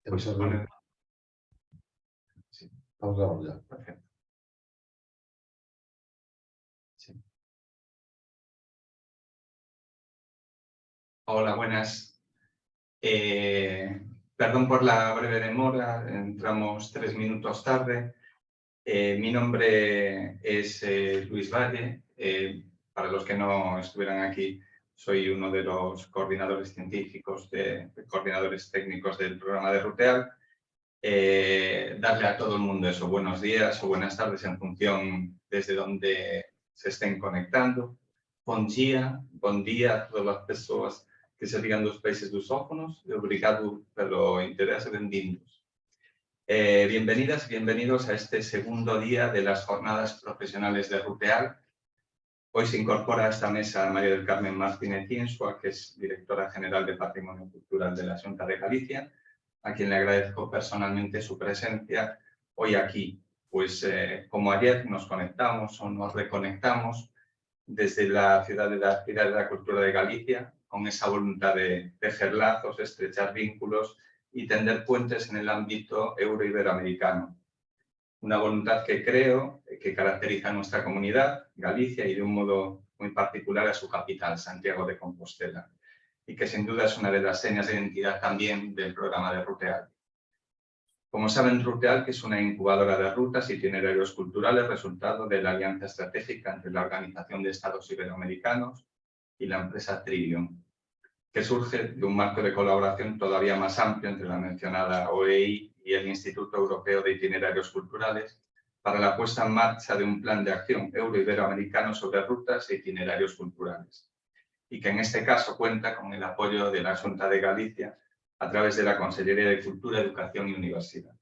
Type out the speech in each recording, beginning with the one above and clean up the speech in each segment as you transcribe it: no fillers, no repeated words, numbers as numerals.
Pues sí. Estamos grabando ya. Perfecto. Sí. Hola, buenas. Perdón por la breve demora, entramos 3 minutos tarde. Mi nombre es Luis Valle. Para los que no estuvieran aquí, soy uno de los coordinadores científicos, coordinadores técnicos del programa de Ruteal. Darle a todo el mundo eso, buenos días o buenas tardes en función desde donde se estén conectando. Bom dia a todas as persoas que se ligan dos países lusófonos e obrigado pelo interese, benvindos. Bienvenidas y bienvenidos a este segundo día de las jornadas profesionales de Ruteal. Hoy se incorpora a esta mesa María del Carmen Martínez Insua, que es directora general de Patrimonio Cultural de la Xunta de Galicia, a quien le agradezco personalmente su presencia hoy aquí. Pues como ayer nos conectamos o nos reconectamos desde la Ciudad de la Cultura de Galicia, con esa voluntad de tejer lazos, estrechar vínculos y tender puentes en el ámbito euro-iberoamericano. Una voluntad que creo que caracteriza a nuestra comunidad, Galicia, y de un modo muy particular a su capital, Santiago de Compostela, y que sin duda es una de las señas de identidad también del programa de Ruteal. Como saben, Ruteal, que es una incubadora de rutas y itinerarios culturales, resultado de la alianza estratégica entre la Organización de Estados Iberoamericanos y la empresa Trillium, que surge de un marco de colaboración todavía más amplio entre la mencionada OEI y el Instituto Europeo de Itinerarios Culturales para la puesta en marcha de un plan de acción euro-iberoamericano sobre rutas e itinerarios culturales, y que en este caso cuenta con el apoyo de la Xunta de Galicia a través de la Consellería de Cultura, Educación y Universidad.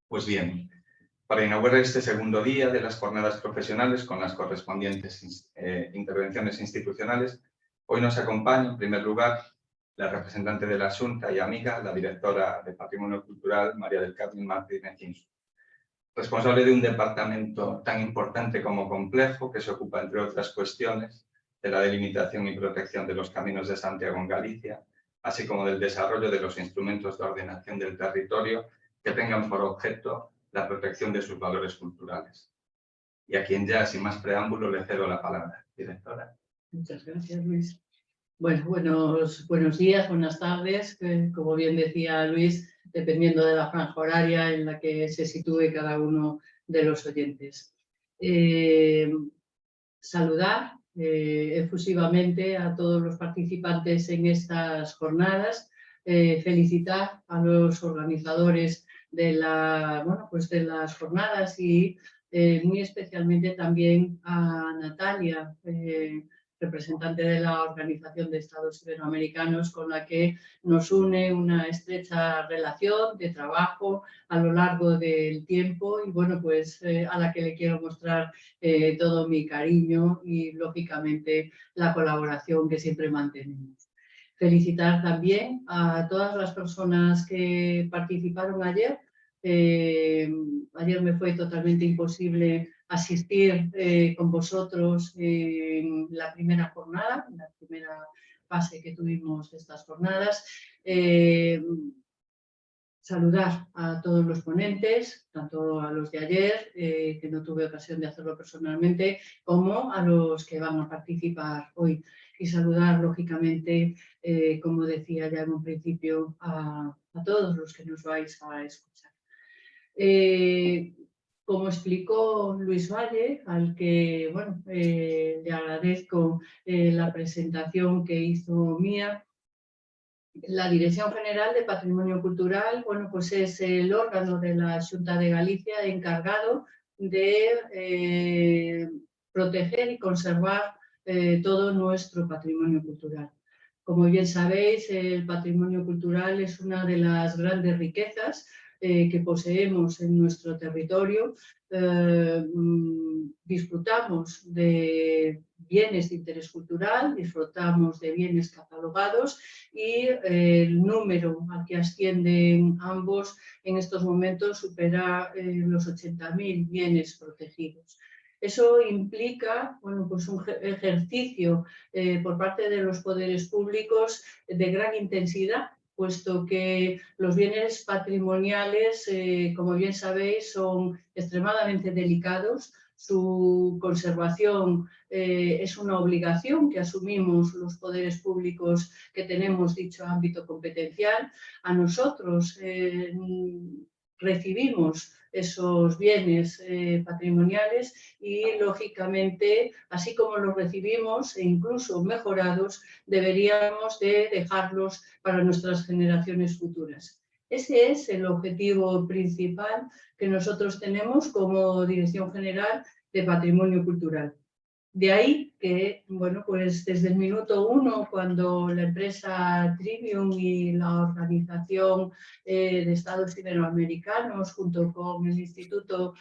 Pues bien, para inaugurar este segundo día de las jornadas profesionales con las correspondientes intervenciones institucionales, hoy nos acompaña, en primer lugar, la representante de la Xunta y amiga, la directora de Patrimonio Cultural, María del Carmen Martínez Insua, responsable de un departamento tan importante como complejo que se ocupa, entre otras cuestiones, de la delimitación y protección de los caminos de Santiago en Galicia, así como del desarrollo de los instrumentos de ordenación del territorio que tengan por objeto la protección de sus valores culturales. Y a quien ya, sin más preámbulo, le cedo la palabra. Directora. Muchas gracias, Luis. Bueno, buenos días, buenas tardes. Como bien decía Luis, dependiendo de la franja horaria en la que se sitúe cada uno de los oyentes. Saludar efusivamente a todos los participantes en estas jornadas, felicitar a los organizadores de las jornadas y muy especialmente también a Natalia, representante de la Organización de Estados Iberoamericanos, con la que nos une una estrecha relación de trabajo a lo largo del tiempo y bueno, pues a la que le quiero mostrar todo mi cariño y lógicamente la colaboración que siempre mantenemos. Felicitar también a todas las personas que participaron ayer. Ayer me fue totalmente imposible asistir con vosotros en la primera jornada, en la primera fase que tuvimos de estas jornadas. Saludar a todos los ponentes, tanto a los de ayer, que no tuve ocasión de hacerlo personalmente, como a los que van a participar hoy. Y saludar, lógicamente, como decía ya en un principio, a todos los que nos vais a escuchar. Como explicó Luis Valle, al que bueno, le agradezco la presentación que hizo mía, la Dirección General de Patrimonio Cultural, bueno, pues es el órgano de la Xunta de Galicia encargado de proteger y conservar todo nuestro patrimonio cultural. Como bien sabéis, el patrimonio cultural es una de las grandes riquezas que poseemos en nuestro territorio. Disfrutamos de bienes de interés cultural, disfrutamos de bienes catalogados y el número al que ascienden ambos en estos momentos supera los 80.000 bienes protegidos. Eso implica bueno, pues un ejercicio por parte de los poderes públicos de gran intensidad, puesto que los bienes patrimoniales, como bien sabéis, son extremadamente delicados. Su conservación es una obligación que asumimos los poderes públicos que tenemos dicho ámbito competencial. A nosotros recibimos esos bienes patrimoniales y, lógicamente, así como los recibimos e incluso mejorados, deberíamos de dejarlos para nuestras generaciones futuras. Ese es el objetivo principal que nosotros tenemos como Dirección General de Patrimonio Cultural. De ahí que, bueno, pues desde el minuto uno, cuando la empresa Trivium y la Organización de Estados Iberoamericanos, junto con el Instituto,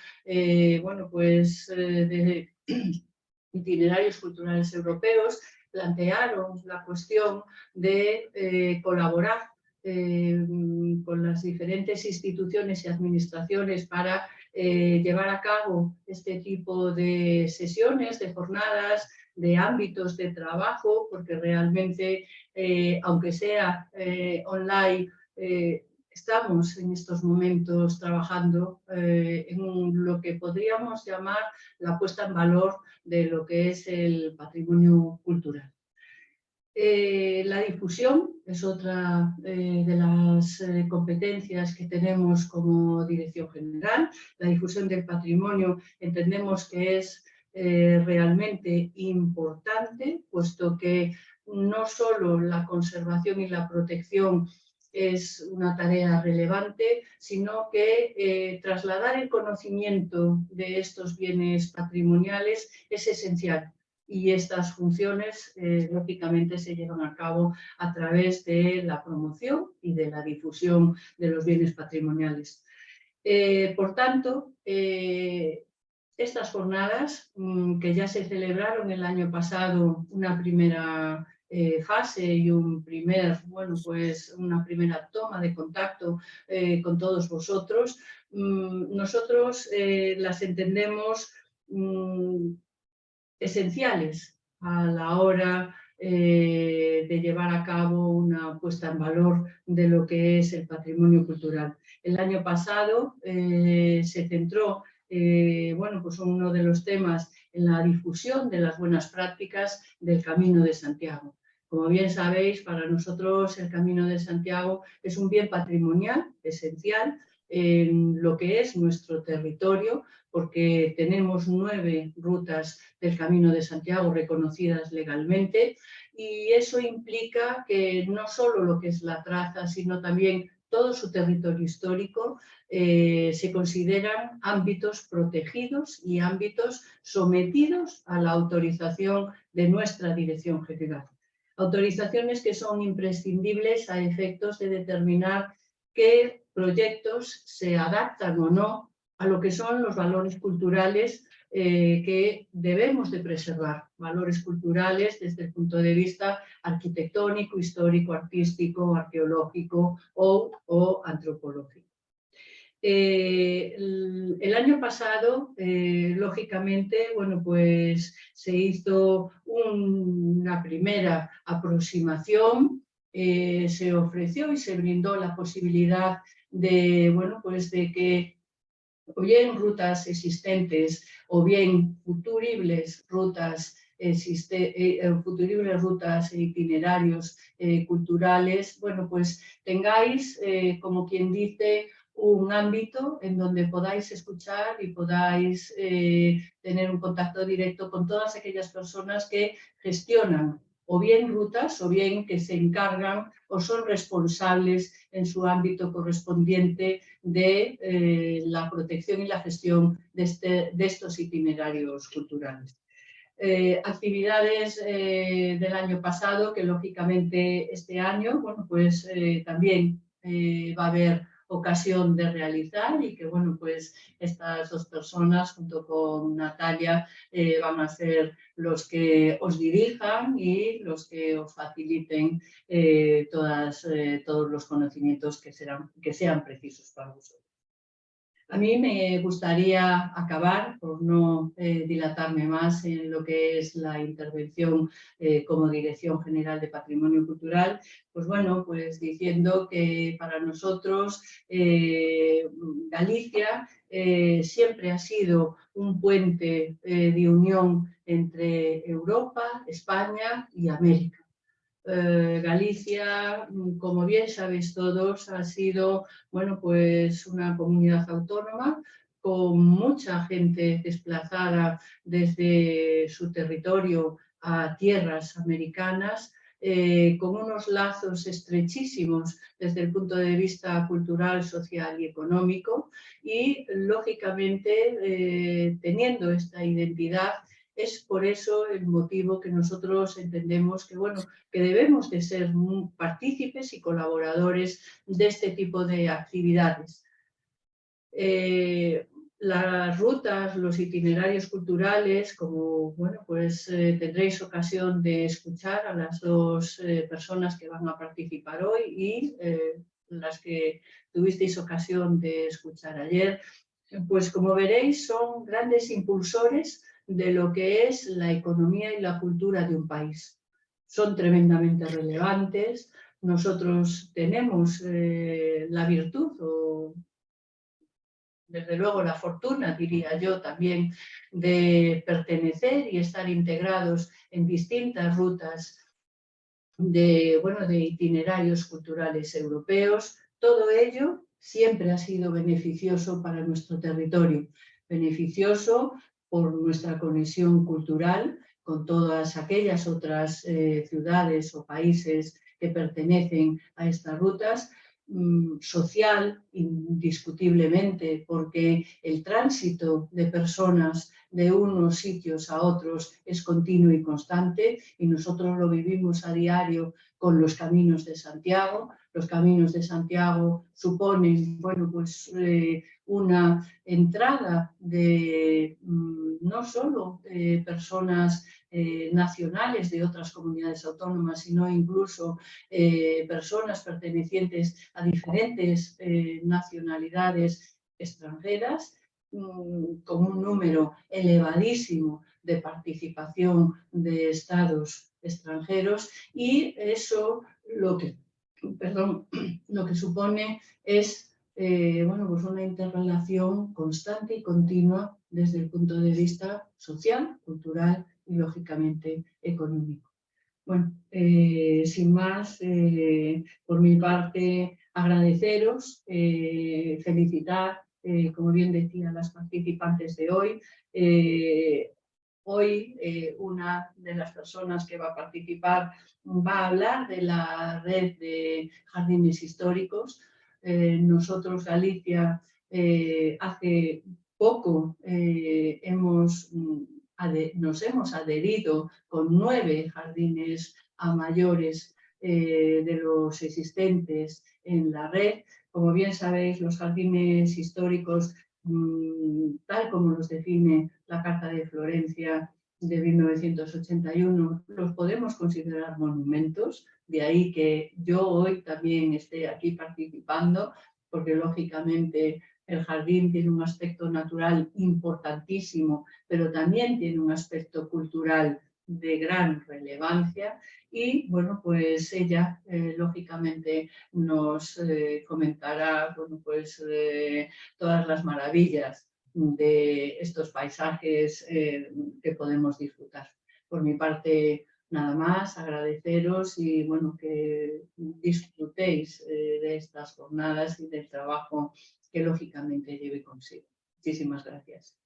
bueno, pues de Itinerarios Culturales Europeos, plantearon la cuestión de colaborar con las diferentes instituciones y administraciones para llevar a cabo este tipo de sesiones, de jornadas, de ámbitos de trabajo, porque realmente, aunque sea online, estamos en estos momentos trabajando en lo que podríamos llamar la puesta en valor de lo que es el patrimonio cultural. La difusión es otra de las competencias que tenemos como Dirección General. La difusión del patrimonio entendemos que es realmente importante, puesto que no solo la conservación y la protección es una tarea relevante, sino que trasladar el conocimiento de estos bienes patrimoniales es esencial. Y estas funciones, lógicamente, se llevan a cabo a través de la promoción y de la difusión de los bienes patrimoniales. Por tanto, estas jornadas, que ya se celebraron el año pasado, una primera fase y un primer, bueno, pues una primera toma de contacto con todos vosotros, nosotros las entendemos esenciales a la hora de llevar a cabo una puesta en valor de lo que es el patrimonio cultural. El año pasado se centró, bueno, pues uno de los temas en la difusión de las buenas prácticas del Camino de Santiago. Como bien sabéis, para nosotros el Camino de Santiago es un bien patrimonial esencial en lo que es nuestro territorio, porque tenemos 9 rutas del Camino de Santiago reconocidas legalmente, y eso implica que no solo lo que es la traza, sino también todo su territorio histórico se consideran ámbitos protegidos y ámbitos sometidos a la autorización de nuestra Dirección General. Autorizaciones que son imprescindibles a efectos de determinar qué proyectos se adaptan o no a lo que son los valores culturales que debemos de preservar, valores culturales desde el punto de vista arquitectónico, histórico, artístico, arqueológico o antropológico. El año pasado, lógicamente, bueno, pues se hizo una primera aproximación, se ofreció y se brindó la posibilidad de, bueno, pues de que o bien rutas existentes o bien futuribles rutas e itinerarios culturales, bueno, pues tengáis, como quien dice, un ámbito en donde podáis escuchar y podáis tener un contacto directo con todas aquellas personas que gestionan o bien rutas o bien que se encargan o son responsables en su ámbito correspondiente de la protección y la gestión de estos itinerarios culturales. Actividades del año pasado que lógicamente este año, bueno, pues también va a haber ocasión de realizar, y que, bueno, pues estas 2 personas junto con Natalia van a ser los que os dirijan y los que os faciliten todos los conocimientos que sean precisos para vosotros. A mí me gustaría acabar, por no dilatarme más en lo que es la intervención como Dirección General de Patrimonio Cultural, pues bueno, pues diciendo que para nosotros Galicia siempre ha sido un puente de unión entre Europa, España y América. Galicia, como bien sabéis todos, ha sido, bueno, pues una comunidad autónoma con mucha gente desplazada desde su territorio a tierras americanas, con unos lazos estrechísimos desde el punto de vista cultural, social y económico, y lógicamente teniendo esta identidad. Es por eso el motivo que nosotros entendemos que, bueno, que debemos de ser partícipes y colaboradores de este tipo de actividades. Las rutas, los itinerarios culturales, como bueno, pues tendréis ocasión de escuchar a las dos personas que van a participar hoy y las que tuvisteis ocasión de escuchar ayer, pues como veréis son grandes impulsores de lo que es la economía y la cultura de un país. Son tremendamente relevantes. Nosotros tenemos la virtud o desde luego la fortuna, diría yo, también de pertenecer y estar integrados en distintas rutas de, bueno, de itinerarios culturales europeos. Todo ello siempre ha sido beneficioso para nuestro territorio, beneficioso por nuestra conexión cultural con todas aquellas otras ciudades o países que pertenecen a estas rutas, social, indiscutiblemente, porque el tránsito de personas de unos sitios a otros es continuo y constante, y nosotros lo vivimos a diario con los caminos de Santiago. Los caminos de Santiago suponen, bueno, pues una entrada de no solo personas nacionales de otras comunidades autónomas, sino incluso personas pertenecientes a diferentes nacionalidades extranjeras, con un número elevadísimo de participación de estados extranjeros, y eso lo que supone es bueno, pues una interrelación constante y continua desde el punto de vista social, cultural y lógicamente económico. Bueno, sin más, por mi parte, agradeceros, felicitar, como bien decían las participantes de hoy. Hoy una de las personas que va a participar va a hablar de la red de jardines históricos. Nosotros, Galicia, hace poco nos hemos adherido con 9 jardines a mayores de los existentes en la red. Como bien sabéis, los jardines históricos, tal como los define la Carta de Florencia de 1981, los podemos considerar monumentos. De ahí que yo hoy también esté aquí participando, porque lógicamente el jardín tiene un aspecto natural importantísimo, pero también tiene un aspecto cultural de gran relevancia. Y bueno, pues ella lógicamente nos comentará, bueno, pues todas las maravillas de estos paisajes que podemos disfrutar. Por mi parte, nada más, agradeceros y bueno, que disfrutéis de estas jornadas y del trabajo que lógicamente lleve consigo. Muchísimas gracias.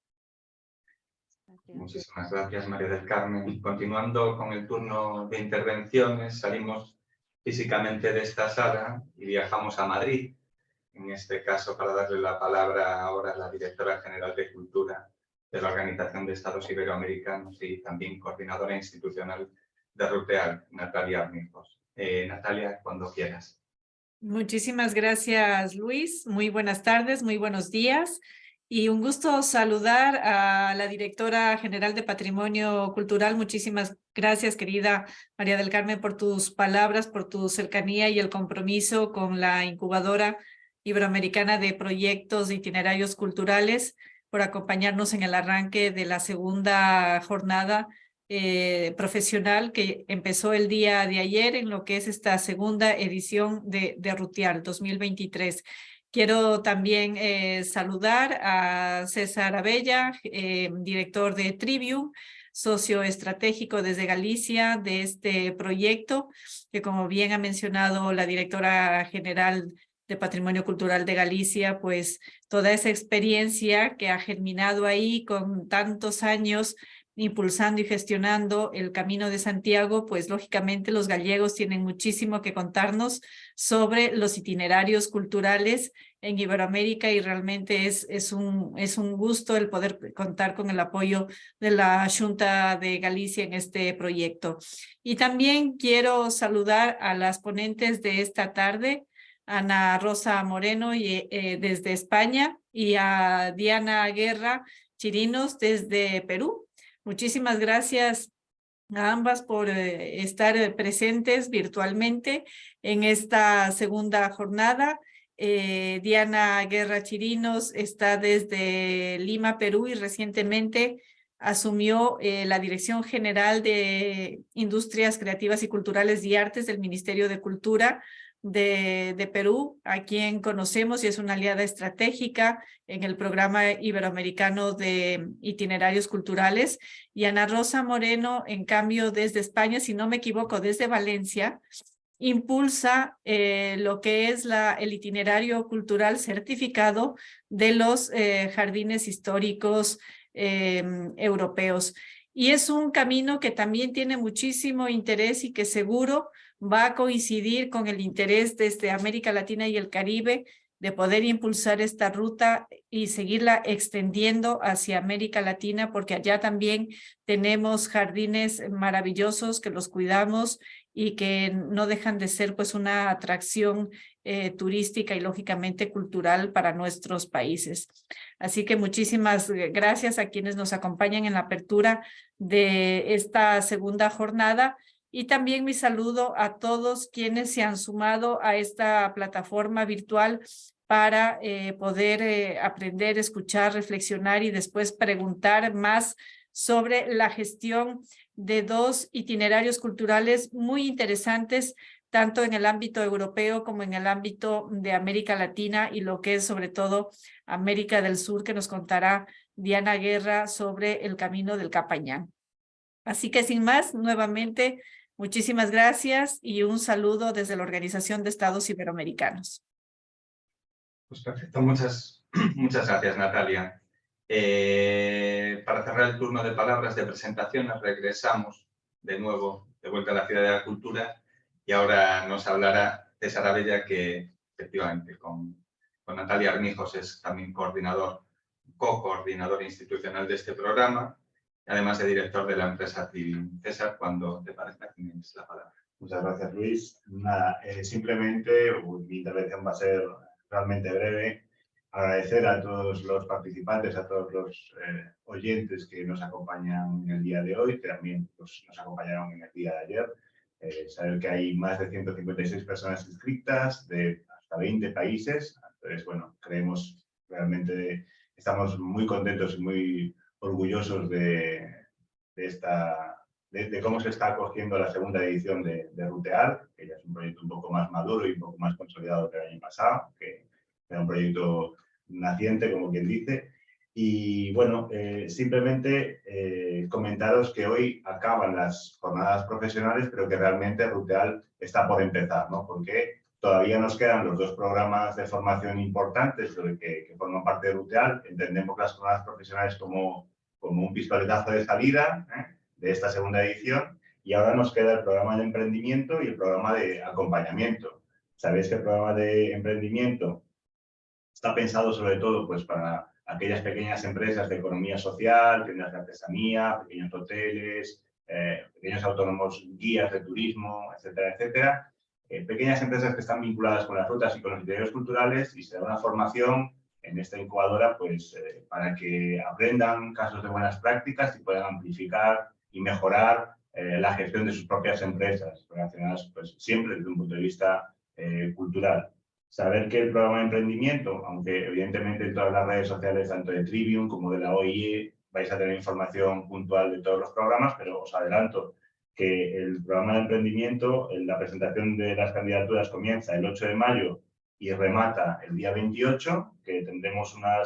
Muchísimas gracias, María del Carmen. Continuando con el turno de intervenciones, salimos físicamente de esta sala y viajamos a Madrid, en este caso para darle la palabra ahora a la Directora General de Cultura de la Organización de Estados Iberoamericanos y también coordinadora institucional de Ruteal, Natalia Armijos. Natalia, cuando quieras. Muchísimas gracias, Luis. Muy buenas tardes, muy buenos días. Y un gusto saludar a la Directora General de Patrimonio Cultural. Muchísimas gracias, querida María del Carmen, por tus palabras, por tu cercanía y el compromiso con la incubadora Iberoamericana de Proyectos de Itinerarios Culturales, por acompañarnos en el arranque de la segunda jornada profesional que empezó el día de ayer en lo que es esta segunda edición de RUTEAL 2023. Quiero también saludar a César Abella, director de Trivium, socio estratégico desde Galicia de este proyecto, que como bien ha mencionado la directora general de Patrimonio Cultural de Galicia, pues toda esa experiencia que ha germinado ahí con tantos años impulsando y gestionando el Camino de Santiago, pues lógicamente los gallegos tienen muchísimo que contarnos sobre los itinerarios culturales en Iberoamérica y realmente es un gusto el poder contar con el apoyo de la Xunta de Galicia en este proyecto. Y también quiero saludar a las ponentes de esta tarde, Ana Rosa Moreno desde España y a Diana Guerra Chirinos desde Perú. Muchísimas gracias a ambas por estar presentes virtualmente en esta segunda jornada. Diana Guerra Chirinos está desde Lima, Perú, y recientemente asumió la Dirección General de Industrias Creativas y Culturales y Artes del Ministerio de Cultura de Perú, a quien conocemos y es una aliada estratégica en el programa iberoamericano de itinerarios culturales. Y Ana Rosa Moreno, en cambio, desde España, si no me equivoco, desde Valencia, impulsa lo que es el itinerario cultural certificado de los jardines históricos europeos. Y es un camino que también tiene muchísimo interés y que seguro va a coincidir con el interés desde América Latina y el Caribe de poder impulsar esta ruta y seguirla extendiendo hacia América Latina, porque allá también tenemos jardines maravillosos que los cuidamos y que no dejan de ser pues una atracción turística y lógicamente cultural para nuestros países. Así que muchísimas gracias a quienes nos acompañan en la apertura de esta segunda jornada. Y también mi saludo a todos quienes se han sumado a esta plataforma virtual para poder aprender, escuchar, reflexionar y después preguntar más sobre la gestión de dos itinerarios culturales muy interesantes, tanto en el ámbito europeo como en el ámbito de América Latina y lo que es sobre todo América del Sur, que nos contará Diana Guerra sobre el camino del Capañán. Así que sin más, nuevamente, muchísimas gracias y un saludo desde la Organización de Estados Iberoamericanos. Pues perfecto, muchas gracias, Natalia. Para cerrar el turno de palabras de presentaciones, regresamos de nuevo de vuelta a la Ciudad de la Cultura y ahora nos hablará César Abella, que efectivamente con Natalia Armijos es también co-coordinador institucional de este programa, además de director de la empresa Trivium. César, cuando te parezca, tienes la palabra. Muchas gracias, Luis. Simplemente mi intervención va a ser realmente breve. Agradecer a todos los participantes, a todos los oyentes que nos acompañan en el día de hoy, que también nos acompañaron en el día de ayer. Saber que hay más de 156 personas inscritas de hasta 20 países. Entonces, bueno, creemos realmente, estamos muy contentos y muy orgullosos de cómo se está acogiendo la segunda edición de RUTEAL, que ya es un proyecto un poco más maduro y un poco más consolidado que el año pasado, que era un proyecto naciente, como quien dice. Y bueno, simplemente comentaros que hoy acaban las jornadas profesionales, pero que realmente RUTEAL está por empezar, ¿no? Porque todavía nos quedan los dos programas de formación importantes que forman parte de RUTEAL. Entendemos las jornadas profesionales como un pistoletazo de salida, de esta segunda edición, y ahora nos queda el programa de emprendimiento y el programa de acompañamiento. Sabéis que el programa de emprendimiento está pensado sobre todo pues, para aquellas pequeñas empresas de economía social, tiendas de artesanía, pequeños hoteles, pequeños autónomos, guías de turismo, etcétera, etcétera. Pequeñas empresas que están vinculadas con las rutas y con los itinerarios culturales, y se da una formación en esta incubadora pues, para que aprendan casos de buenas prácticas y puedan amplificar y mejorar la gestión de sus propias empresas relacionadas pues, siempre desde un punto de vista cultural. Saber que el programa de emprendimiento, aunque evidentemente en todas las redes sociales, tanto de Trivium como de la OIE, vais a tener información puntual de todos los programas, pero os adelanto que el programa de emprendimiento, la presentación de las candidaturas comienza el 8 de mayo y remata el día 28, que tendremos una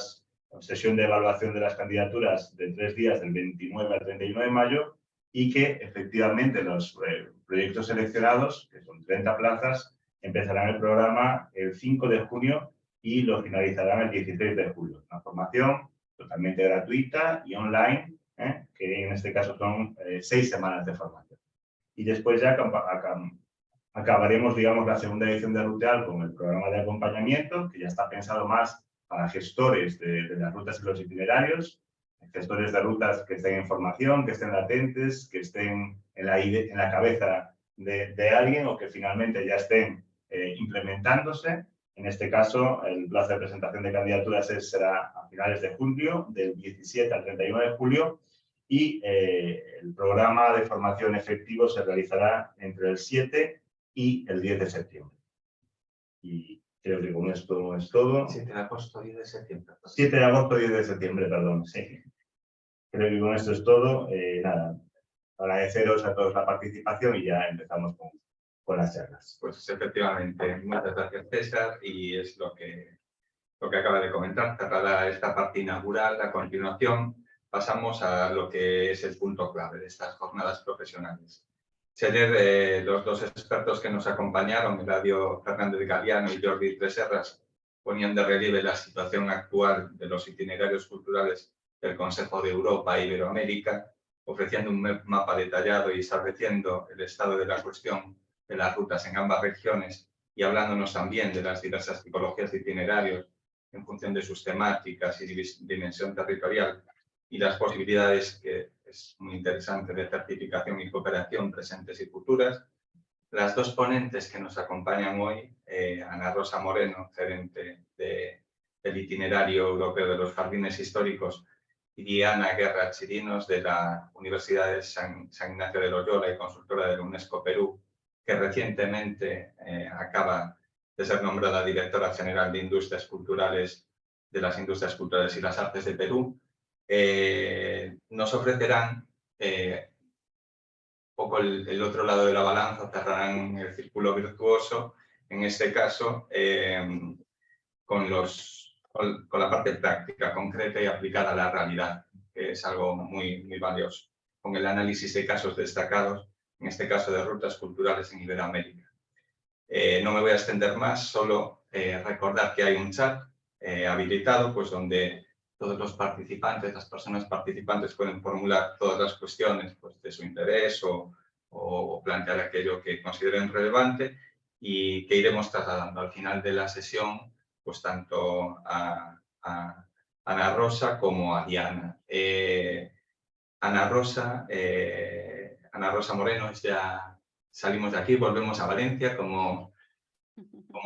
sesión de evaluación de las candidaturas de 3 días, del 29 al 31 de mayo, y que efectivamente los proyectos seleccionados, que son 30 plazas, empezarán el programa el 5 de junio y lo finalizarán el 16 de julio. Una formación totalmente gratuita y online, que en este caso son 6 semanas de formación. Y después ya acabaremos, digamos, la segunda edición de Ruteal con el programa de acompañamiento, que ya está pensado más para gestores de las rutas y los itinerarios, gestores de rutas que estén en formación, que estén latentes, que estén en la cabeza de alguien o que finalmente ya estén implementándose. En este caso, el plazo de presentación de candidaturas será a finales de julio, del 17 al 31 de julio, y el programa de formación efectivo se realizará entre el 7 y el 10 de septiembre. Y creo que con esto es todo. 7 de agosto, 10 de septiembre. 7 de agosto, 10 de septiembre, perdón, sí. Creo que con esto es todo. Nada, agradeceros a todos la participación y ya empezamos con las charlas. Pues efectivamente, muchas gracias César, y es lo que acaba de comentar. Cerrada esta parte inaugural, a continuación pasamos a lo que es el punto clave de estas jornadas profesionales. Si ayer los dos expertos que nos acompañaron, Eladio Fernández Galiano y Jordi Tresserras, ponían de relieve la situación actual de los itinerarios culturales del Consejo de Europa e Iberoamérica, ofreciendo un mapa detallado y estableciendo el estado de la cuestión de las rutas en ambas regiones y hablándonos también de las diversas tipologías de itinerarios en función de sus temáticas y dimensión territorial y las posibilidades, que es muy interesante, de certificación y cooperación presentes y futuras. Las dos ponentes que nos acompañan hoy, Ana Rosa Moreno, gerente del Itinerario Europeo de los Jardines Históricos, y Diana Guerra Chirinos, de la Universidad de San Ignacio de Loyola y consultora de la UNESCO Perú, que recientemente acaba de ser nombrada directora general de Industrias Culturales, de las Industrias Culturales y las Artes de Perú, nos ofrecerán un poco el otro lado de la balanza, cerrarán el círculo virtuoso, en este caso, con la parte práctica, concreta y aplicada a la realidad, que es algo muy, muy valioso, con el análisis de casos destacados, en este caso de rutas culturales en Iberoamérica. No me voy a extender más, solo recordar que hay un chat habilitado, pues donde todos los participantes, las personas participantes pueden formular todas las cuestiones pues, de su interés o plantear aquello que consideren relevante y que iremos trasladando al final de la sesión, pues tanto a Ana Rosa como a Diana. Ana Rosa Moreno, ya salimos de aquí, volvemos a Valencia, como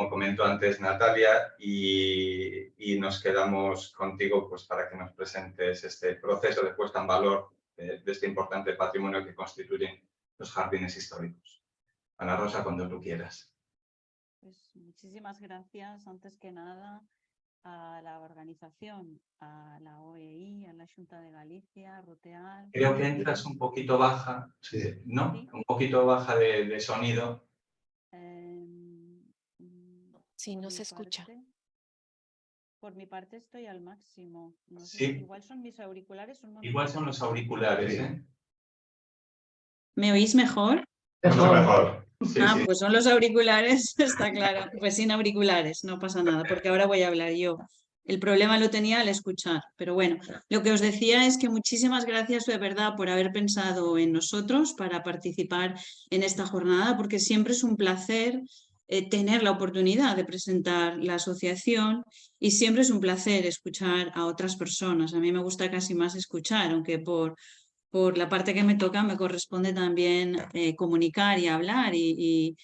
comentó antes Natalia, y nos quedamos contigo pues, para que nos presentes este proceso de puesta en valor de este importante patrimonio que constituyen los jardines históricos. Ana Rosa, cuando tú quieras. Pues muchísimas gracias, antes que nada, a la organización, a la OEI, a la Xunta de Galicia, a Ruteal. Creo que entras un poquito baja, ¿no? ¿Sí? Un poquito baja de sonido. Sí, no se escucha. Por mi parte estoy al máximo. No sé, sí. Igual son mis auriculares. Igual son los auriculares, ¿eh? ¿Me oís mejor? Mejor. Sí, sí. Pues son los auriculares, está claro. Pues sin auriculares, no pasa nada, porque ahora voy a hablar yo. El problema lo tenía al escuchar, pero bueno, lo que os decía es que muchísimas gracias de verdad por haber pensado en nosotros para participar en esta jornada, porque siempre es un placer tener la oportunidad de presentar la asociación y siempre es un placer escuchar a otras personas. A mí me gusta casi más escuchar, aunque por la parte que me toca me corresponde también comunicar y hablar y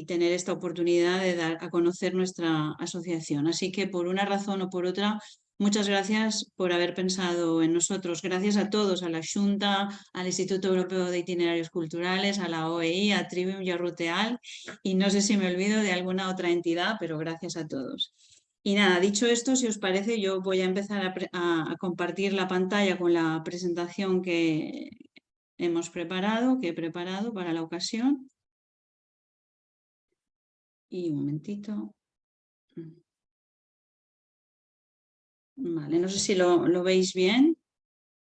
tener esta oportunidad de dar a conocer nuestra asociación. Así que por una razón o por otra muchas gracias por haber pensado en nosotros. Gracias a todos, a la Xunta, al Instituto Europeo de Itinerarios Culturales, a la OEI, a Trivium y a Ruteal. Y no sé si me olvido de alguna otra entidad, pero gracias a todos. Y nada, dicho esto, si os parece, yo voy a empezar a compartir la pantalla con la presentación que hemos preparado, que he preparado para la ocasión. Y un momentito. Vale, no sé si lo veis bien.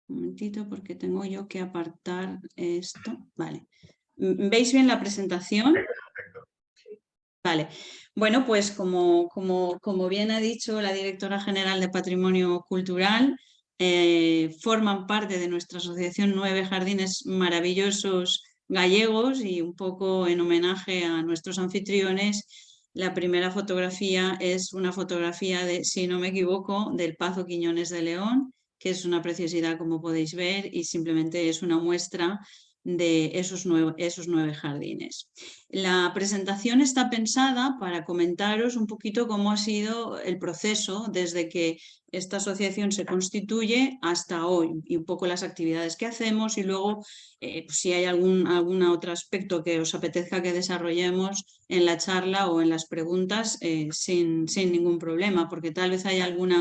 Un momentito, porque tengo yo que apartar esto. Vale. ¿Veis bien la presentación? Vale. Bueno, pues como bien ha dicho la directora general de Patrimonio Cultural, forman parte de nuestra asociación 9 jardines maravillosos gallegos, y un poco en homenaje a nuestros anfitriones, la primera fotografía es una fotografía de, si no me equivoco, del Pazo Quiñones de León, que es una preciosidad, como podéis ver, y simplemente es una muestra de esos 9 jardines. La presentación está pensada para comentaros un poquito cómo ha sido el proceso desde que esta asociación se constituye hasta hoy, y un poco las actividades que hacemos, y luego pues si hay algún otro aspecto que os apetezca que desarrollemos en la charla o en las preguntas, sin ningún problema, porque tal vez hay algún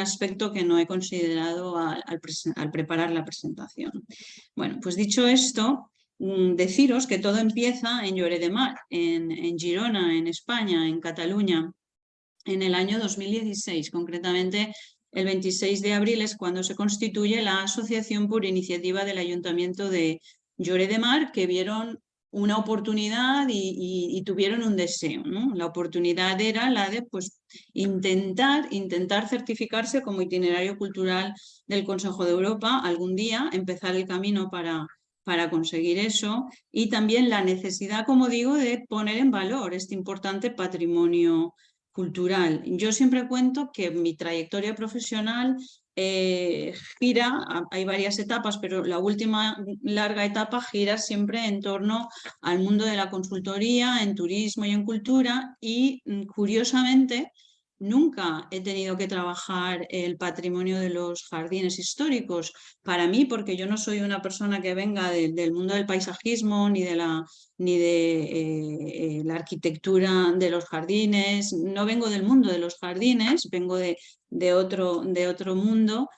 aspecto que no he considerado al preparar la presentación. Bueno, pues dicho esto, deciros que todo empieza en Lloret de Mar, en Girona, en España, en Cataluña, en el año 2016. Concretamente, el 26 de abril es cuando se constituye la asociación por iniciativa del Ayuntamiento de Lloret de Mar, que vieron una oportunidad y tuvieron un deseo, ¿no? La oportunidad era la de pues, intentar certificarse como itinerario cultural del Consejo de Europa algún día, empezar el camino para conseguir eso, y también la necesidad, como digo, de poner en valor este importante patrimonio cultural. Yo siempre cuento que mi trayectoria profesional gira, hay varias etapas, pero la última larga etapa gira siempre en torno al mundo de la consultoría, en turismo y en cultura, y curiosamente nunca he tenido que trabajar el patrimonio de los jardines históricos. Para mí, porque yo no soy una persona que venga del mundo del paisajismo ni de la la arquitectura de los jardines, no vengo del mundo de los jardines, vengo de otro mundo.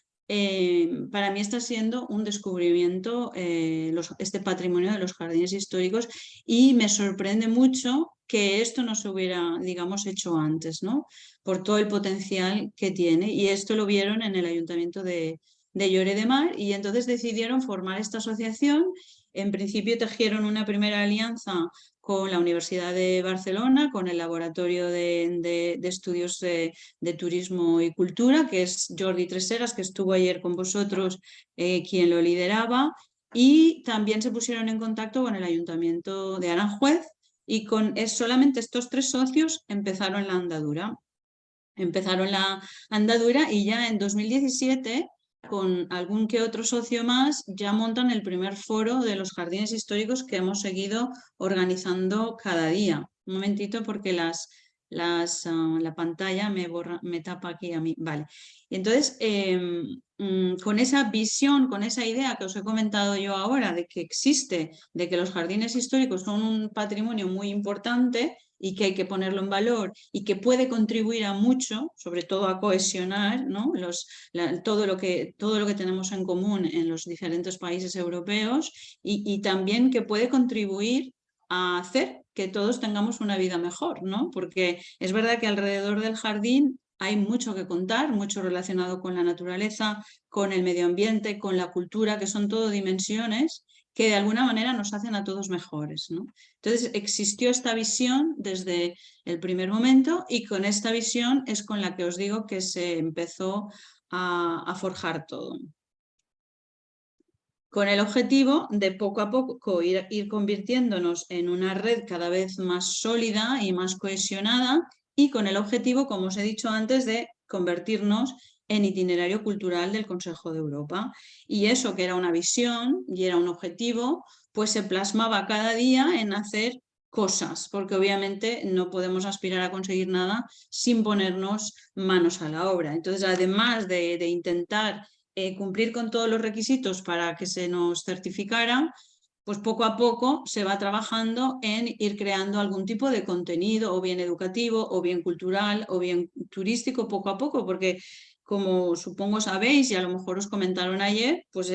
Para mí está siendo un descubrimiento este patrimonio de los jardines históricos, y me sorprende mucho que esto no se hubiera, digamos, hecho antes, ¿no? Por todo el potencial que tiene, y esto lo vieron en el Ayuntamiento de Lloret de Mar, y entonces decidieron formar esta asociación. En principio tejieron una primera alianza con la Universidad de Barcelona, con el Laboratorio de Estudios de Turismo y Cultura, que es Jordi Tresserras, que estuvo ayer con vosotros, quien lo lideraba, y también se pusieron en contacto con el Ayuntamiento de Aranjuez, y con solamente estos 3 socios empezaron la andadura. Y ya en 2017, con algún que otro socio más, ya montan el primer foro de los jardines históricos, que hemos seguido organizando cada día. Un momentito, porque la pantalla me tapa aquí a mí. Vale. Y entonces, con esa visión, con esa idea que os he comentado yo ahora, de que existe, de que los jardines históricos son un patrimonio muy importante y que hay que ponerlo en valor, y que puede contribuir a mucho, sobre todo a cohesionar, ¿no? todo lo que tenemos en común en los diferentes países europeos, y también que puede contribuir a hacer que todos tengamos una vida mejor, ¿no? Porque es verdad que alrededor del jardín hay mucho que contar, mucho relacionado con la naturaleza, con el medio ambiente, con la cultura, que son todo dimensiones que de alguna manera nos hacen a todos mejores, ¿no? Entonces existió esta visión desde el primer momento, y con esta visión es con la que os digo que se empezó a forjar todo, con el objetivo de poco a poco ir convirtiéndonos en una red cada vez más sólida y más cohesionada, y con el objetivo, como os he dicho antes, de convertirnos en itinerario cultural del Consejo de Europa. Y eso, que era una visión y era un objetivo, pues se plasmaba cada día en hacer cosas, porque obviamente no podemos aspirar a conseguir nada sin ponernos manos a la obra. Entonces, además de intentar cumplir con todos los requisitos para que se nos certificara, pues poco a poco se va trabajando en ir creando algún tipo de contenido, o bien educativo, o bien cultural, o bien turístico, poco a poco, porque como supongo sabéis y a lo mejor os comentaron ayer, pues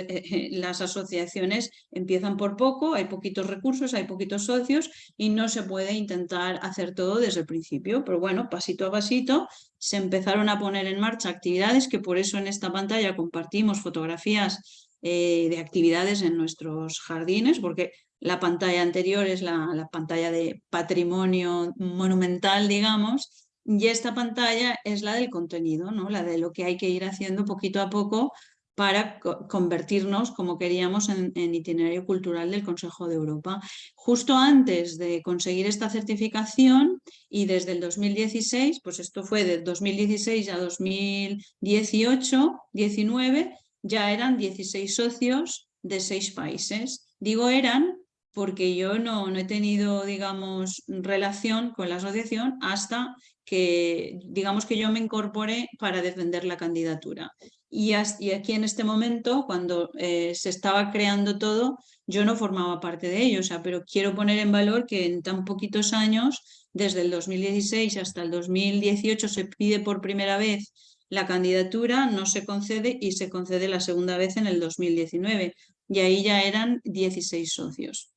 las asociaciones empiezan por poco, hay poquitos recursos, hay poquitos socios y no se puede intentar hacer todo desde el principio. Pero bueno, pasito a pasito se empezaron a poner en marcha actividades, que por eso en esta pantalla compartimos fotografías de actividades en nuestros jardines, porque la pantalla anterior es la pantalla de patrimonio monumental, digamos, y esta pantalla es la del contenido, ¿no? La de lo que hay que ir haciendo poquito a poco para convertirnos, como queríamos, en itinerario cultural del Consejo de Europa. Justo antes de conseguir esta certificación y desde el 2016, pues esto fue de 2016 a 2018-19, ya eran 16 socios de 6 países. Digo eran porque yo no he tenido, digamos, relación con la asociación hasta que, digamos, que yo me incorporé para defender la candidatura. Y aquí en este momento, cuando se estaba creando todo, yo no formaba parte de ello, o sea, pero quiero poner en valor que en tan poquitos años, desde el 2016 hasta el 2018, se pide por primera vez la candidatura, no se concede y se concede la segunda vez en el 2019, y ahí ya eran 16 socios.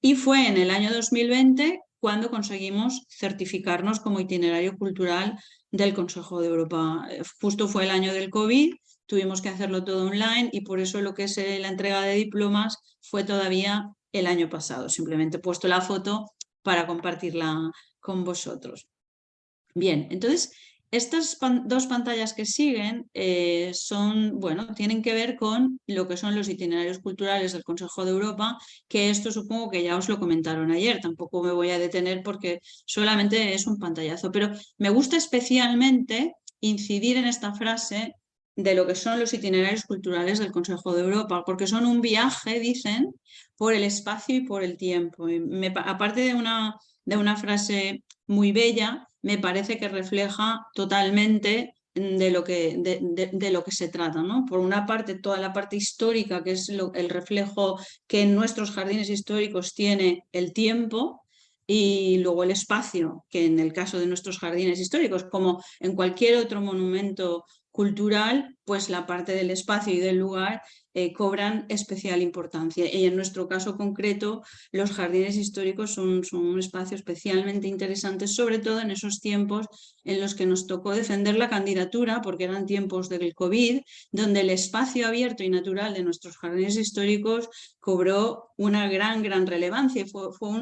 Y fue en el año 2020 cuando conseguimos certificarnos como itinerario cultural del Consejo de Europa. Justo fue el año del COVID, tuvimos que hacerlo todo online y por eso lo que es la entrega de diplomas fue todavía el año pasado. Simplemente he puesto la foto para compartirla con vosotros. Bien, entonces estas dos pantallas que siguen tienen que ver con lo que son los itinerarios culturales del Consejo de Europa, que esto supongo que ya os lo comentaron ayer, tampoco me voy a detener porque solamente es un pantallazo, pero me gusta especialmente incidir en esta frase de lo que son los itinerarios culturales del Consejo de Europa, porque son un viaje, dicen, por el espacio y por el tiempo. Aparte de una frase muy bella, me parece que refleja totalmente de lo que se trata, ¿no? Por una parte, toda la parte histórica, que es el reflejo que en nuestros jardines históricos tiene el tiempo, y luego el espacio, que en el caso de nuestros jardines históricos, como en cualquier otro monumento cultural, pues la parte del espacio y del lugar cobran especial importancia. Y en nuestro caso concreto, los jardines históricos son un espacio especialmente interesante, sobre todo en esos tiempos en los que nos tocó defender la candidatura, porque eran tiempos del COVID, donde el espacio abierto y natural de nuestros jardines históricos cobró una gran relevancia.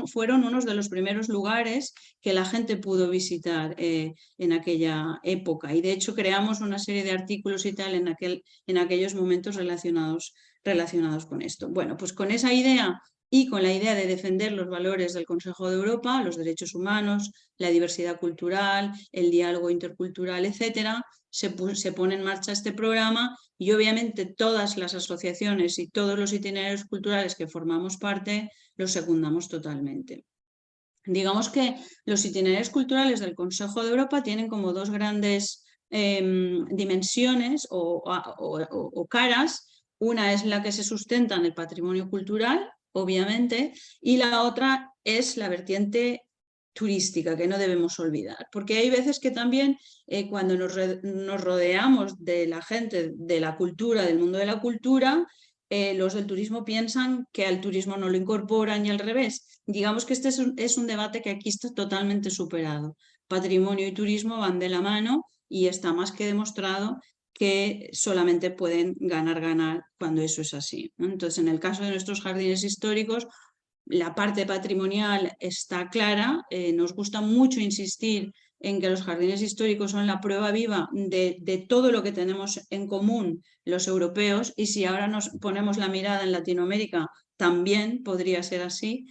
Fueron unos de los primeros lugares que la gente pudo visitar en aquella época. Y de hecho creamos una serie de artículos y tal en aquellos momentos relacionados con esto. Bueno, pues con esa idea y con la idea de defender los valores del Consejo de Europa, los derechos humanos, la diversidad cultural, el diálogo intercultural, etcétera, se pone en marcha este programa y obviamente todas las asociaciones y todos los itinerarios culturales que formamos parte los secundamos totalmente. Digamos que los itinerarios culturales del Consejo de Europa tienen como dos grandes dimensiones o caras. Una es la que se sustenta en el patrimonio cultural, obviamente, y la otra es la vertiente turística, que no debemos olvidar, porque hay veces que también cuando nos rodeamos de la gente de la cultura, del mundo de la cultura, los del turismo piensan que al turismo no lo incorporan y al revés. Digamos que este es un debate que aquí está totalmente superado. Patrimonio y turismo van de la mano y está más que demostrado que solamente pueden ganar cuando eso es así, ¿no? Entonces, en el caso de nuestros jardines históricos, la parte patrimonial está clara. Nos gusta mucho insistir en que los jardines históricos son la prueba viva de todo lo que tenemos en común los europeos, y si ahora nos ponemos la mirada en Latinoamérica, también podría ser así.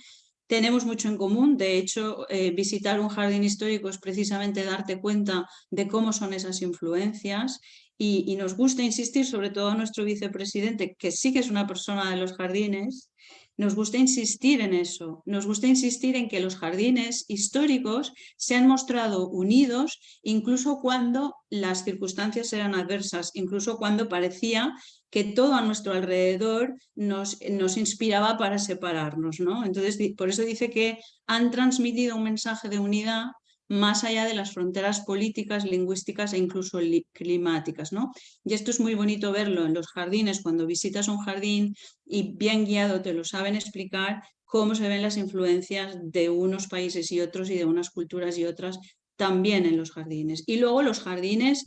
Tenemos mucho en común. De hecho, visitar un jardín histórico es precisamente darte cuenta de cómo son esas influencias, y nos gusta insistir, sobre todo a nuestro vicepresidente, que sí que es una persona de los jardines, nos gusta insistir en eso, nos gusta insistir en que los jardines históricos se han mostrado unidos incluso cuando las circunstancias eran adversas, incluso cuando parecía que todo a nuestro alrededor nos inspiraba para separarnos, ¿no? Entonces, por eso dice que han transmitido un mensaje de unidad más allá de las fronteras políticas, lingüísticas e incluso climáticas, ¿no? Y esto es muy bonito verlo en los jardines, cuando visitas un jardín y bien guiado te lo saben explicar cómo se ven las influencias de unos países y otros y de unas culturas y otras también en los jardines. Y luego los jardines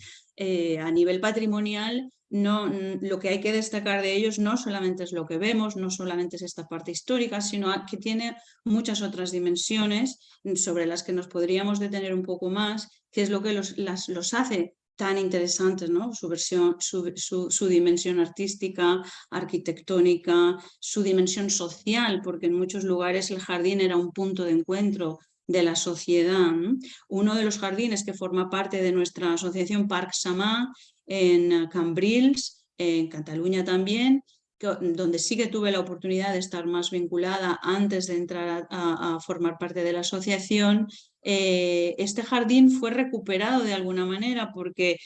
a nivel patrimonial, lo que hay que destacar de ellos no solamente es lo que vemos, no solamente es esta parte histórica, sino que tiene muchas otras dimensiones sobre las que nos podríamos detener un poco más, que es lo que los hace tan interesantes, ¿no? Su dimensión artística, arquitectónica, su dimensión social, porque en muchos lugares el jardín era un punto de encuentro de la sociedad, ¿no? Uno de los jardines que forma parte de nuestra asociación Parc Samà en Cambrils, en Cataluña también, donde sí que tuve la oportunidad de estar más vinculada antes de entrar a formar parte de la asociación. Este jardín fue recuperado de alguna manera porque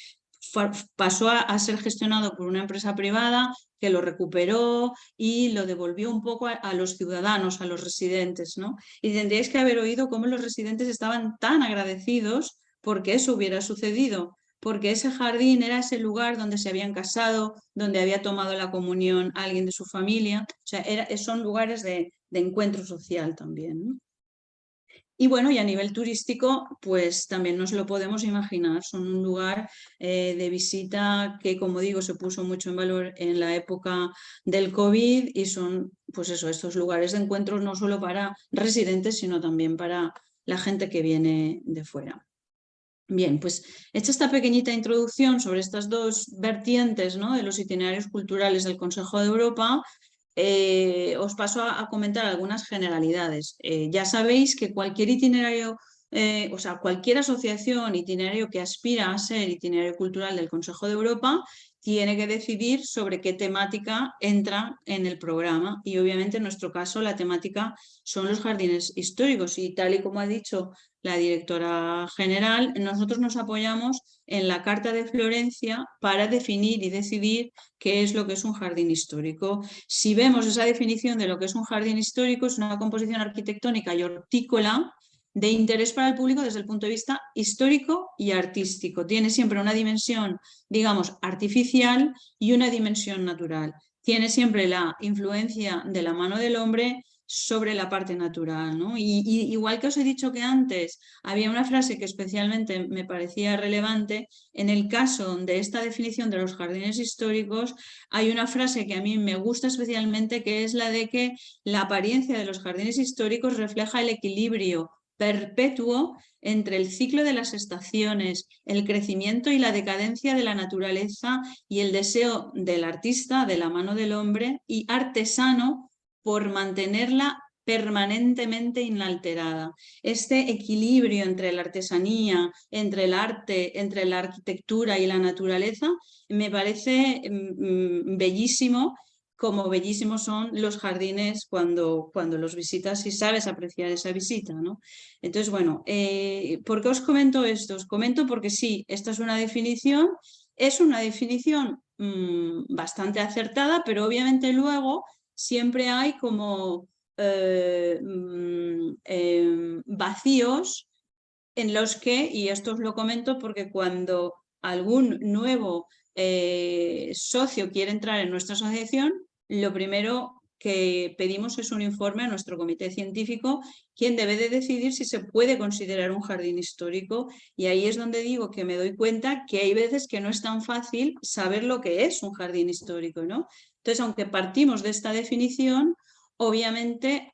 pasó a ser gestionado por una empresa privada que lo recuperó y lo devolvió un poco a los ciudadanos, a los residentes, ¿no? Y tendríais que haber oído cómo los residentes estaban tan agradecidos porque eso hubiera sucedido, porque ese jardín era ese lugar donde se habían casado, donde había tomado la comunión alguien de su familia, o sea, son lugares de encuentro social también, ¿no? Y bueno, y a nivel turístico, pues también nos lo podemos imaginar, son un lugar de visita que, como digo, se puso mucho en valor en la época del COVID y son, pues eso, estos lugares de encuentro no solo para residentes, sino también para la gente que viene de fuera. Bien, pues hecha esta pequeñita introducción sobre estas dos vertientes, ¿no?, de los itinerarios culturales del Consejo de Europa, os paso a comentar algunas generalidades. Ya sabéis que cualquier itinerario, o sea, cualquier asociación, itinerario que aspira a ser itinerario cultural del Consejo de Europa, tiene que decidir sobre qué temática entra en el programa. Y obviamente en nuestro caso la temática son los jardines históricos. Y tal y como ha dicho la directora general, nosotros nos apoyamos en la Carta de Florencia para definir y decidir qué es lo que es un jardín histórico. Si vemos esa definición de lo que es un jardín histórico, es una composición arquitectónica y hortícola de interés para el público desde el punto de vista histórico y artístico. Tiene siempre una dimensión, digamos, artificial y una dimensión natural. Tiene siempre la influencia de la mano del hombre sobre la parte natural, ¿no? Y igual que os he dicho que antes había una frase que especialmente me parecía relevante, en el caso de esta definición de los jardines históricos hay una frase que a mí me gusta especialmente, que es la de que la apariencia de los jardines históricos refleja el equilibrio perpetuo entre el ciclo de las estaciones, el crecimiento y la decadencia de la naturaleza y el deseo del artista, de la mano del hombre y artesano, por mantenerla permanentemente inalterada. Este equilibrio entre la artesanía, entre el arte, entre la arquitectura y la naturaleza, me parece bellísimo, como bellísimos son los jardines cuando los visitas y sabes apreciar esa visita, ¿no? Entonces, bueno, ¿por qué os comento esto? Os comento porque sí, esta es una definición bastante acertada, pero obviamente luego siempre hay como vacíos en los que, y esto os lo comento porque cuando algún nuevo socio quiere entrar en nuestra asociación, lo primero que pedimos es un informe a nuestro comité científico, quien debe de decidir si se puede considerar un jardín histórico, y ahí es donde digo que me doy cuenta que hay veces que no es tan fácil saber lo que es un jardín histórico, ¿no? Entonces, aunque partimos de esta definición, obviamente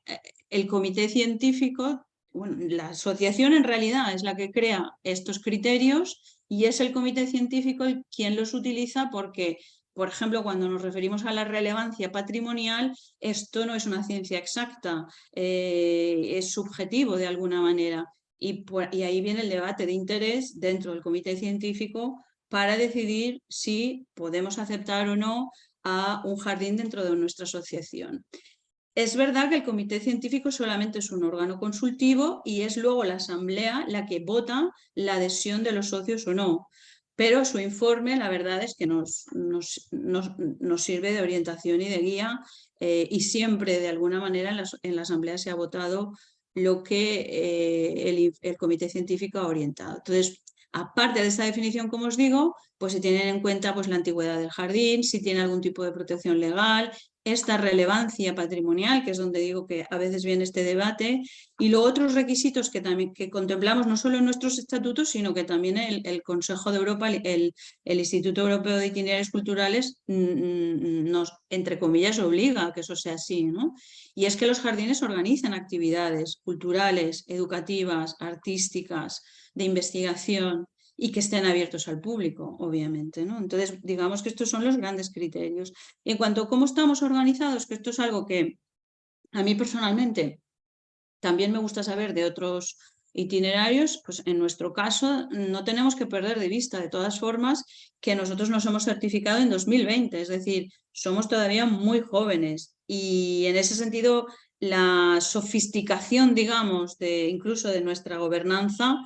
el comité científico, bueno, la asociación en realidad es la que crea estos criterios y es el comité científico quien los utiliza porque, por ejemplo, cuando nos referimos a la relevancia patrimonial, esto no es una ciencia exacta, es subjetivo de alguna manera. Y ahí viene el debate de interés dentro del comité científico para decidir si podemos aceptar o no a un jardín dentro de nuestra asociación. Es verdad que el comité científico solamente es un órgano consultivo y es luego la asamblea la que vota la adhesión de los socios o no. Pero su informe, la verdad es que nos sirve de orientación y de guía y siempre, de alguna manera, en la asamblea se ha votado lo que el comité científico ha orientado. Entonces, aparte de esta definición, como os digo, pues se tienen en cuenta pues, la antigüedad del jardín, si tiene algún tipo de protección legal, esta relevancia patrimonial, que es donde digo que a veces viene este debate, y luego otros requisitos que también que contemplamos no solo en nuestros estatutos, sino que también el Consejo de Europa, el Instituto Europeo de Itinerarios Culturales nos, entre comillas, obliga a que eso sea así, ¿no? Y es que los jardines organizan actividades culturales, educativas, artísticas, de investigación, y que estén abiertos al público, obviamente, ¿no? Entonces, digamos que estos son los grandes criterios. Y en cuanto a cómo estamos organizados, que esto es algo que a mí personalmente también me gusta saber de otros itinerarios, pues en nuestro caso no tenemos que perder de vista, de todas formas, que nosotros nos hemos certificado en 2020, es decir, somos todavía muy jóvenes y en ese sentido la sofisticación, digamos, incluso de nuestra gobernanza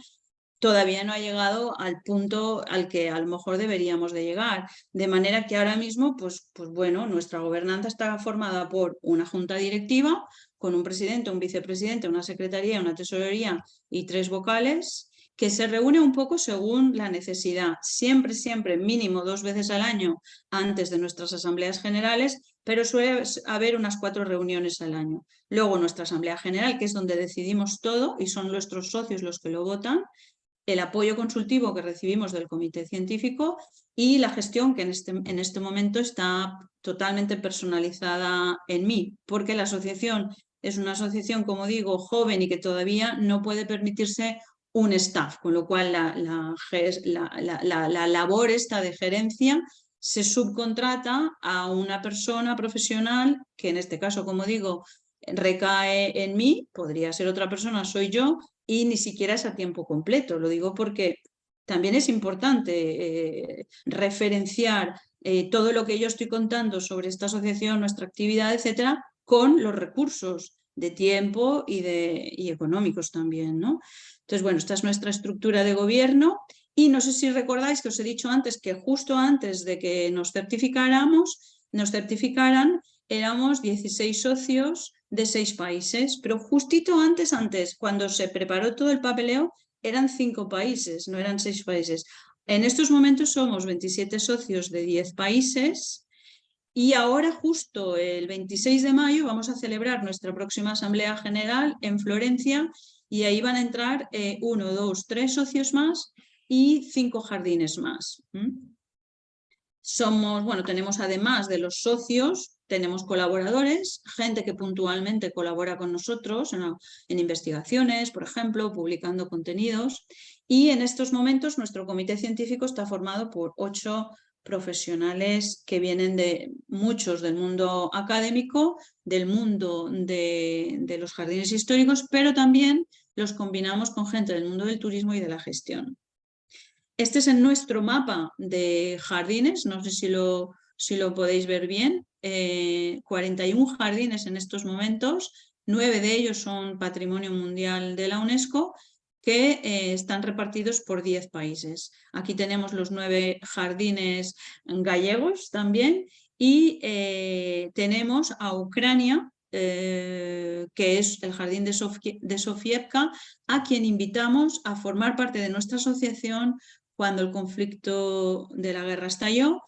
todavía no ha llegado al punto al que a lo mejor deberíamos de llegar. De manera que ahora mismo, pues bueno, nuestra gobernanza está formada por una junta directiva con un presidente, un vicepresidente, una secretaría, una tesorería y 3 vocales, que se reúne un poco según la necesidad, siempre mínimo 2 veces al año antes de nuestras asambleas generales, pero suele haber unas 4 reuniones al año. Luego nuestra asamblea general, que es donde decidimos todo y son nuestros socios los que lo votan, el apoyo consultivo que recibimos del comité científico y la gestión que en este momento está totalmente personalizada en mí, porque la asociación es una asociación, como digo, joven y que todavía no puede permitirse un staff, con lo cual la labor esta de gerencia se subcontrata a una persona profesional que en este caso, como digo, recae en mí, podría ser otra persona, soy yo, y ni siquiera es a tiempo completo. Lo digo porque también es importante referenciar todo lo que yo estoy contando sobre esta asociación, nuestra actividad, etcétera, con los recursos de tiempo y económicos también, ¿no? Entonces, bueno, esta es nuestra estructura de gobierno y no sé si recordáis que os he dicho antes que justo antes de que nos certificaran, éramos 16 socios de 6 países, pero justito antes, cuando se preparó todo el papeleo, eran 5 países, no eran 6 países. En estos momentos somos 27 socios de 10 países y ahora justo el 26 de mayo vamos a celebrar nuestra próxima Asamblea General en Florencia y ahí van a entrar 1, 2, 3 socios más y 5 jardines más. Tenemos además de los socios, tenemos colaboradores, gente que puntualmente colabora con nosotros en investigaciones, por ejemplo, publicando contenidos. Y en estos momentos nuestro comité científico está formado por 8 profesionales que vienen de muchos del mundo académico, del mundo de los jardines históricos, pero también los combinamos con gente del mundo del turismo y de la gestión. Este es en nuestro mapa de jardines, no sé si lo podéis ver bien, 41 jardines en estos momentos, 9 de ellos son Patrimonio Mundial de la UNESCO, que están repartidos por 10 países. Aquí tenemos los 9 jardines gallegos también y tenemos a Ucrania, que es el jardín de Sofievka, a quien invitamos a formar parte de nuestra asociación cuando el conflicto de la guerra estalló,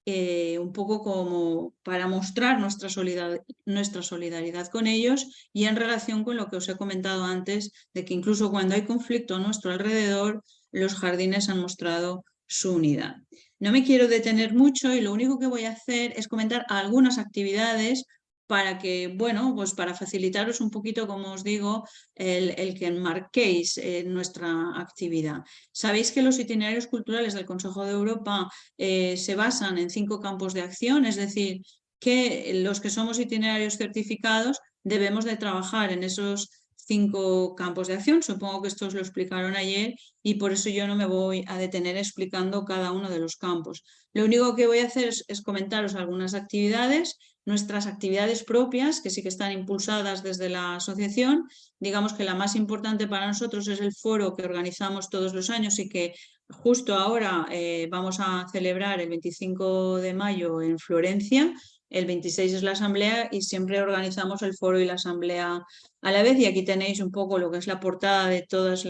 un poco como para mostrar nuestra solidaridad con ellos y en relación con lo que os he comentado antes, de que incluso cuando hay conflicto a nuestro alrededor, los jardines han mostrado su unidad. No me quiero detener mucho y lo único que voy a hacer es comentar algunas actividades para que, bueno, pues para facilitaros un poquito, como os digo, el que enmarquéis nuestra actividad. Sabéis que los itinerarios culturales del Consejo de Europa se basan en 5 campos de acción, es decir, que los que somos itinerarios certificados debemos de trabajar en esos 5 campos de acción. Supongo que esto os lo explicaron ayer y por eso yo no me voy a detener explicando cada uno de los campos. Lo único que voy a hacer es comentaros algunas actividades. nuestras actividades propias, que sí que están impulsadas desde la asociación. Digamos que la más importante para nosotros es el foro que organizamos todos los años y que justo ahora vamos a celebrar el 25 de mayo en Florencia. El 26 es la asamblea y siempre organizamos el foro y la asamblea a la vez. Y aquí tenéis un poco lo que es la portada de todos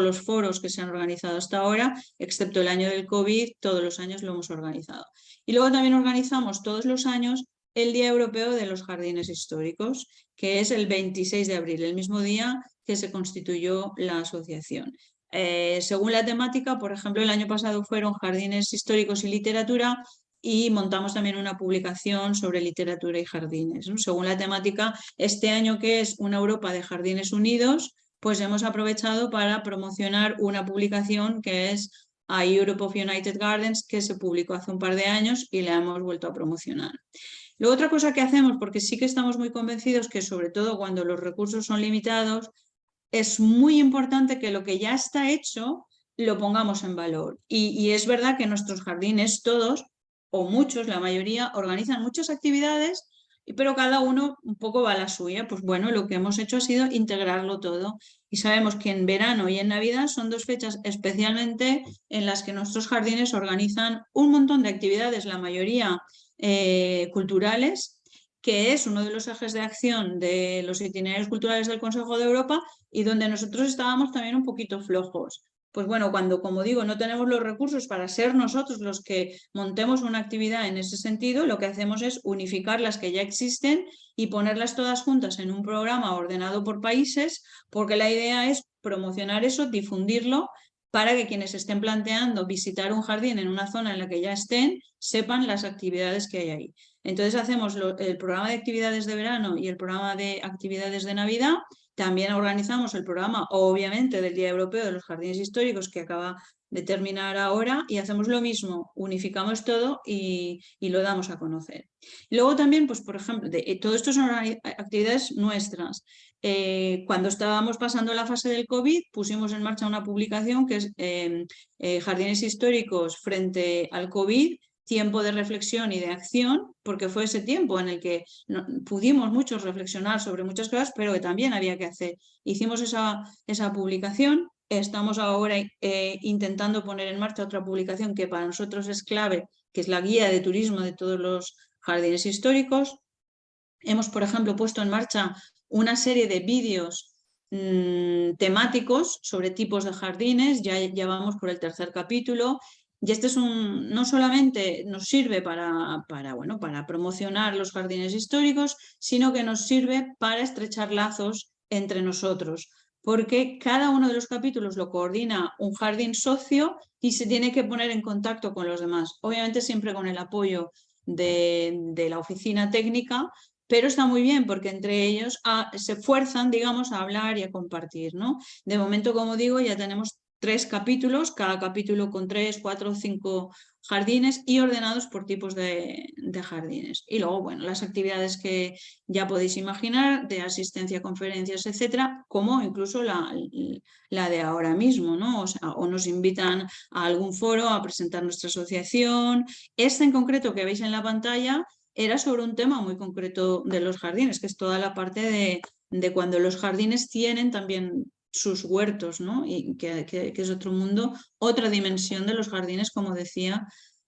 los foros que se han organizado hasta ahora, excepto el año del COVID, todos los años lo hemos organizado. Y luego también organizamos todos los años el Día Europeo de los Jardines Históricos, que es el 26 de abril, el mismo día que se constituyó la asociación. Según la temática, por ejemplo, el año pasado fueron jardines históricos y literatura, y montamos también una publicación sobre literatura y jardines, ¿no? Según la temática, este año, que es una Europa de Jardines Unidos, pues hemos aprovechado para promocionar una publicación que es a Europe of United Gardens, que se publicó hace un par de años y la hemos vuelto a promocionar. Luego, otra cosa que hacemos, porque sí que estamos muy convencidos que sobre todo cuando los recursos son limitados, es muy importante que lo que ya está hecho lo pongamos en valor. Y es verdad que nuestros jardines, todos o muchos, la mayoría, organizan muchas actividades, pero cada uno un poco va a la suya. Pues bueno, lo que hemos hecho ha sido integrarlo todo. Y sabemos que en verano y en Navidad son dos fechas especialmente en las que nuestros jardines organizan un montón de actividades, la mayoría culturales, que es uno de los ejes de acción de los itinerarios culturales del Consejo de Europa y donde nosotros estábamos también un poquito flojos. Pues bueno, cuando, como digo, no tenemos los recursos para ser nosotros los que montemos una actividad en ese sentido, lo que hacemos es unificar las que ya existen y ponerlas todas juntas en un programa ordenado por países, porque la idea es promocionar eso, difundirlo, para que quienes estén planteando visitar un jardín en una zona en la que ya estén, sepan las actividades que hay ahí. Entonces hacemos el programa de actividades de verano y el programa de actividades de Navidad. También organizamos el programa, obviamente, del Día Europeo de los Jardines Históricos, que acaba de terminar ahora, y hacemos lo mismo, unificamos todo y lo damos a conocer. Y luego también, pues por ejemplo, todo esto son actividades nuestras. Cuando estábamos pasando la fase del COVID, pusimos en marcha una publicación que es Jardines Históricos frente al COVID, tiempo de reflexión y de acción, porque fue ese tiempo en el que pudimos muchos reflexionar sobre muchas cosas, pero que también había que hacer. Hicimos esa publicación, estamos ahora intentando poner en marcha otra publicación que para nosotros es clave, que es la guía de turismo de todos los jardines históricos. Hemos, por ejemplo, puesto en marcha una serie de vídeos temáticos sobre tipos de jardines, ya vamos por el 3er capítulo. Y este es no solamente nos sirve para promocionar los jardines históricos, sino que nos sirve para estrechar lazos entre nosotros, porque cada uno de los capítulos lo coordina un jardín socio y se tiene que poner en contacto con los demás. Obviamente siempre con el apoyo de la oficina técnica, pero está muy bien porque entre ellos se fuerzan, digamos, a hablar y a compartir, ¿no? De momento, como digo, ya tenemos 3 capítulos, cada capítulo con 3, 4 o 5 jardines y ordenados por tipos de jardines. Y luego, bueno, las actividades que ya podéis imaginar, de asistencia a conferencias, etcétera, como incluso la de ahora mismo, ¿no? O nos invitan a algún foro a presentar nuestra asociación. Este en concreto que veis en la pantalla era sobre un tema muy concreto de los jardines, que es toda la parte de cuando los jardines tienen también sus huertos, ¿no? Y que es otro mundo, otra dimensión de los jardines, como decía,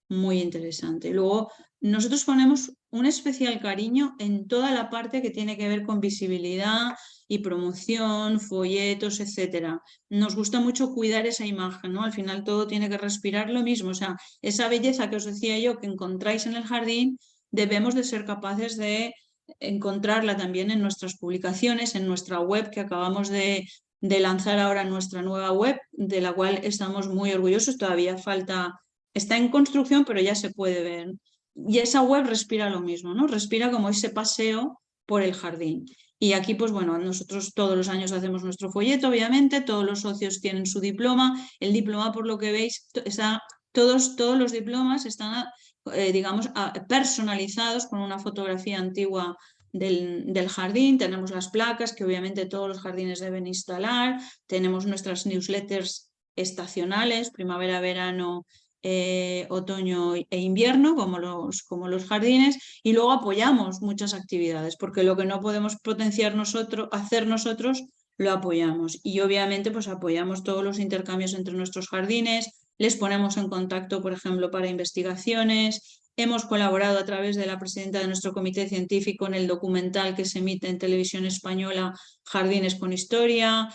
muy interesante. Luego, nosotros ponemos un especial cariño en toda la parte que tiene que ver con visibilidad y promoción, folletos, etcétera. Nos gusta mucho cuidar esa imagen, ¿no? Al final todo tiene que respirar lo mismo, o sea, esa belleza que os decía yo que encontráis en el jardín, debemos de ser capaces de encontrarla también en nuestras publicaciones, en nuestra web que acabamos de lanzar ahora nuestra nueva web, de la cual estamos muy orgullosos. Todavía está en construcción, pero ya se puede ver. Y esa web respira lo mismo, ¿no? Respira como ese paseo por el jardín. Y aquí, pues bueno, nosotros todos los años hacemos nuestro folleto, obviamente, todos los socios tienen su diploma. El diploma, por lo que veis, todos los diplomas están, digamos, personalizados con una fotografía antigua del jardín. Tenemos las placas que obviamente todos los jardines deben instalar, tenemos nuestras newsletters estacionales, primavera, verano otoño e invierno, como los jardines, y luego apoyamos muchas actividades, porque lo que no podemos potenciar nosotros, hacer nosotros, lo apoyamos. Y obviamente pues apoyamos todos los intercambios entre nuestros jardines, les ponemos en contacto, por ejemplo, para investigaciones. Hemos colaborado a través de la presidenta de nuestro comité científico en el documental que se emite en televisión española, Jardines con Historia.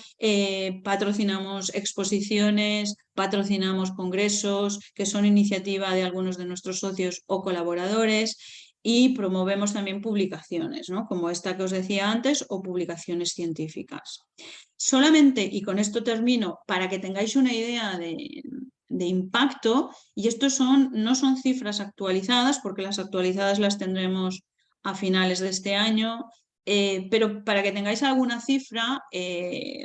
Patrocinamos exposiciones, patrocinamos congresos, que son iniciativa de algunos de nuestros socios o colaboradores, y promovemos también publicaciones, ¿no? Como esta que os decía antes, o publicaciones científicas. Solamente, y con esto termino, para que tengáis una idea de impacto, y estos no son cifras actualizadas, porque las actualizadas las tendremos a finales de este año, pero para que tengáis alguna cifra,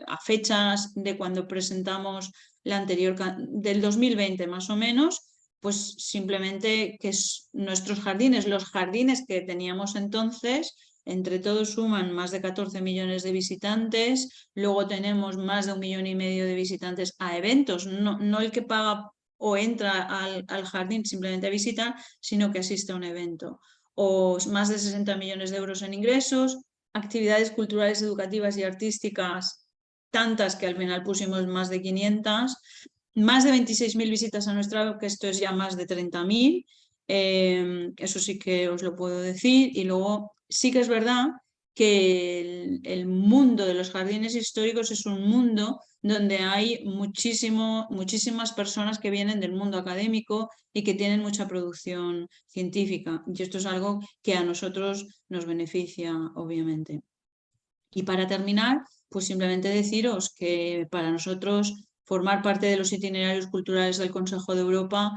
a fechas de cuando presentamos la anterior, del 2020 más o menos, pues simplemente que nuestros jardines, los jardines que teníamos entonces, entre todos suman más de 14 millones de visitantes, luego tenemos más de 1,5 millones de visitantes a eventos, no el que paga o entra al jardín simplemente a visitar, sino que asiste a un evento. O más de 60 millones de euros en ingresos, actividades culturales, educativas y artísticas, tantas que al final pusimos más de 500, más de 26.000 visitas a nuestra web, que esto es ya más de 30.000, eso sí que os lo puedo decir. Y luego sí que es verdad que el mundo de los jardines históricos es un mundo donde hay muchísimas personas que vienen del mundo académico y que tienen mucha producción científica. Y esto es algo que a nosotros nos beneficia, obviamente. Y para terminar, pues simplemente deciros que para nosotros formar parte de los itinerarios culturales del Consejo de Europa,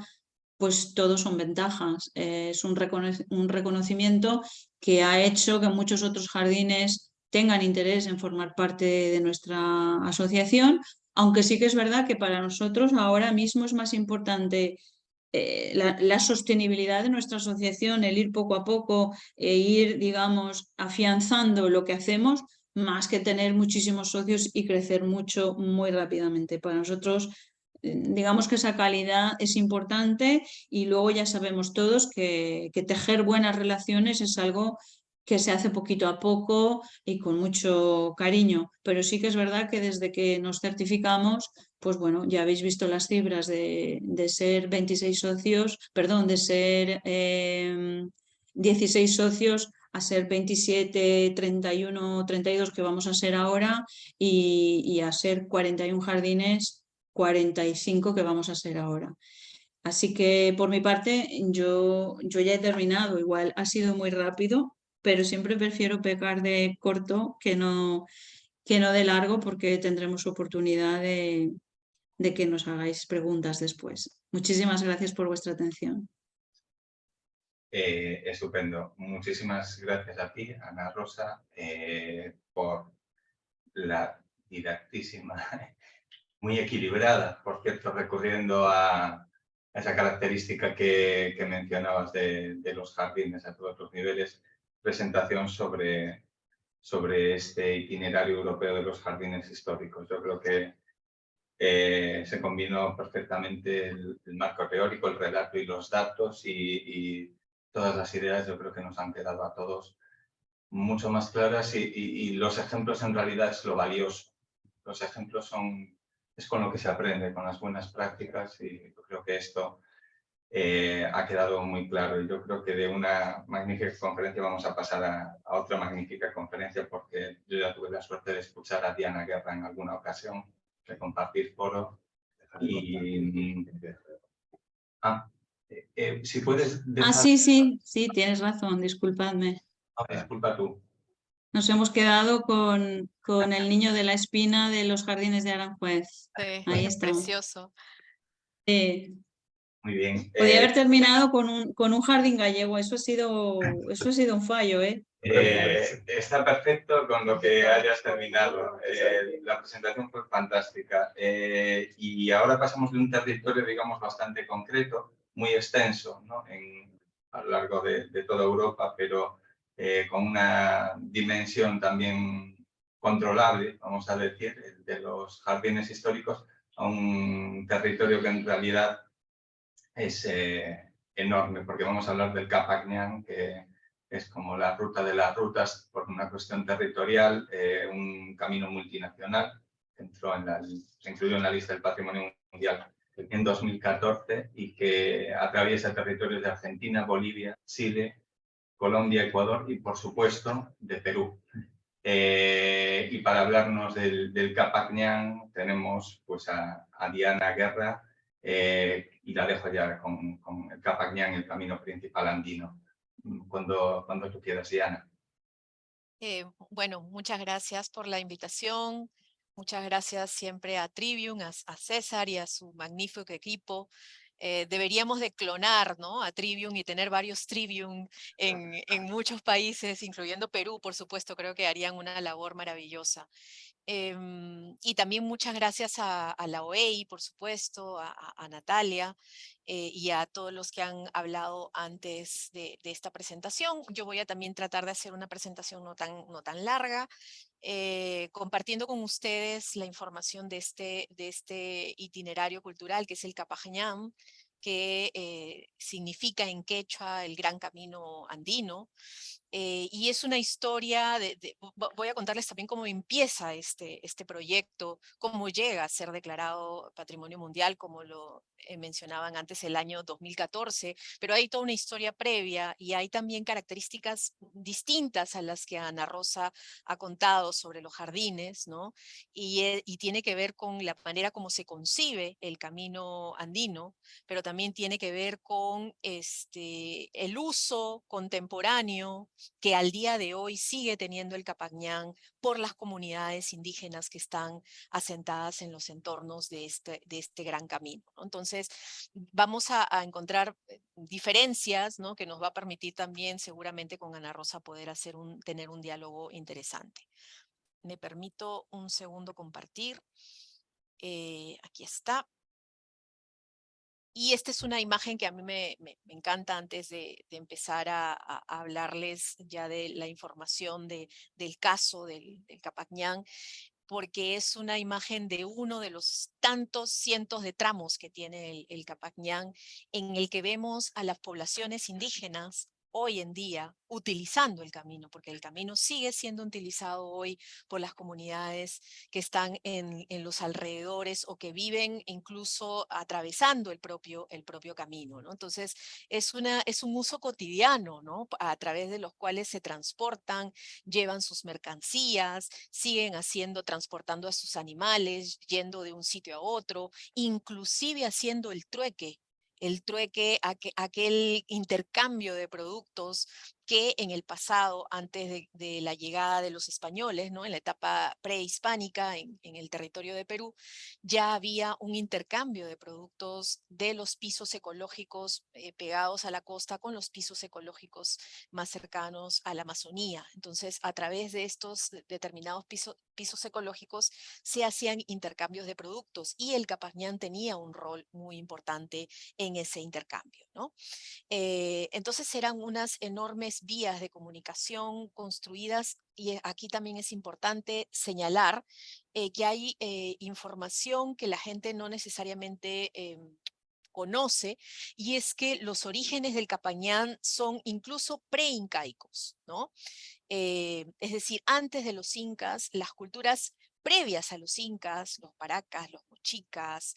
pues todos son ventajas. Es un reconocimiento que ha hecho que muchos otros jardines tengan interés en formar parte de nuestra asociación, aunque sí que es verdad que para nosotros ahora mismo es más importante la sostenibilidad de nuestra asociación, el ir poco a poco e ir, digamos, afianzando lo que hacemos, más que tener muchísimos socios y crecer mucho, muy rápidamente. Para nosotros, digamos que esa calidad es importante, y luego ya sabemos todos que tejer buenas relaciones es algo que se hace poquito a poco y con mucho cariño, pero sí que es verdad que desde que nos certificamos, pues bueno, ya habéis visto las cifras de ser 26 socios, perdón, de ser 16 socios a ser 27, 31, 32 que vamos a ser ahora, y a ser 41 jardines, 45 que vamos a ser ahora. Así que por mi parte yo ya he terminado. Igual ha sido muy rápido, pero siempre prefiero pecar de corto que no de largo, porque tendremos oportunidad de que nos hagáis preguntas después. Muchísimas gracias por vuestra atención. Estupendo. Muchísimas gracias a ti, Ana Rosa, por la didactísima, muy equilibrada, por cierto, recurriendo a esa característica que mencionabas de los jardines a todos los niveles, presentación sobre este itinerario europeo de los jardines históricos. Yo creo que se combinó perfectamente el marco teórico, el relato y los datos, y todas las ideas yo creo que nos han quedado a todos mucho más claras, y los ejemplos en realidad es lo valioso. Los ejemplos es con lo que se aprende, con las buenas prácticas, y yo creo que esto ha quedado muy claro. Y yo creo que de una magnífica conferencia vamos a pasar a otra magnífica conferencia, porque yo ya tuve la suerte de escuchar a Diana Guerra en alguna ocasión, de compartir foro. Y si puedes dejar... Sí, tienes razón, disculpadme. Disculpa tú. Nos hemos quedado con el niño de la espina de los jardines de Aranjuez. Sí, Ahí está. precioso. Muy bien. Podría haber terminado con un jardín gallego. Eso ha sido un fallo, ¿eh? Está perfecto con lo que hayas terminado. La presentación fue fantástica. Y ahora pasamos de un territorio, digamos, bastante concreto, muy extenso, ¿no? A lo largo de toda Europa, pero con una dimensión también controlable, vamos a decir, de los jardines históricos, a un territorio que en realidad es enorme, porque vamos a hablar del Capagñán, que es como la ruta de las rutas por una cuestión territorial, un camino multinacional que se incluyó en la lista del Patrimonio Mundial en 2014 y que atraviesa territorios de Argentina, Bolivia, Chile, Colombia, Ecuador y, por supuesto, de Perú. Y para hablarnos del Capagñán tenemos pues, a Diana Guerra, y la dejo ya con el Capagñán, el camino principal andino. Cuando tú quieras, Diana. Bueno, muchas gracias por la invitación. Muchas gracias siempre a Trivium, a César y a su magnífico equipo. Deberíamos de clonar, ¿no?, a Trivium y tener varios Trivium en muchos países, incluyendo Perú, por supuesto. Creo que harían una labor maravillosa. Y también muchas gracias a la OEI, por supuesto, a Natalia y a todos los que han hablado antes de esta presentación. Yo voy a también tratar de hacer una presentación no tan larga, compartiendo con ustedes la información de este itinerario cultural que es el Capagñán, que significa en quechua el Gran Camino Andino. Y es una historia, voy a contarles también cómo empieza este proyecto, cómo llega a ser declarado Patrimonio Mundial, como lo mencionaban antes, el año 2014, pero hay toda una historia previa y hay también características distintas a las que Ana Rosa ha contado sobre los jardines, ¿no? Y tiene que ver con la manera como se concibe el camino andino, pero también tiene que ver con el uso contemporáneo que al día de hoy sigue teniendo el Capagñán por las comunidades indígenas que están asentadas en los entornos de este gran camino, ¿no? Entonces, vamos a encontrar diferencias, ¿no?, que nos va a permitir también seguramente con Ana Rosa poder tener un diálogo interesante. Me permito un segundo compartir. Aquí está. Y esta es una imagen que a mí me encanta antes de empezar a hablarles ya de la información del caso del Capagñán, porque es una imagen de uno de los tantos cientos de tramos que tiene el Capagñán, en el que vemos a las poblaciones indígenas hoy en día utilizando el camino, porque el camino sigue siendo utilizado hoy por las comunidades que están en los alrededores o que viven incluso atravesando el propio camino, ¿no? Entonces, es un uso cotidiano, ¿no?, a través de los cuales se transportan, llevan sus mercancías, siguen transportando a sus animales, yendo de un sitio a otro, inclusive haciendo el trueque, aquel intercambio de productos que en el pasado, antes de la llegada de los españoles, ¿no?, en la etapa prehispánica en el territorio de Perú, ya había un intercambio de productos de los pisos ecológicos pegados a la costa con los pisos ecológicos más cercanos a la Amazonía. Entonces, a través de estos determinados pisos ecológicos se hacían intercambios de productos y el Capagñán tenía un rol muy importante en ese intercambio, ¿no? Entonces eran unas enormes vías de comunicación construidas y aquí también es importante señalar que hay información que la gente no necesariamente conoce, y es que los orígenes del Capagñán son incluso preincaicos, ¿no? Es decir, antes de los incas, las culturas previas a los incas, los paracas, los mochicas,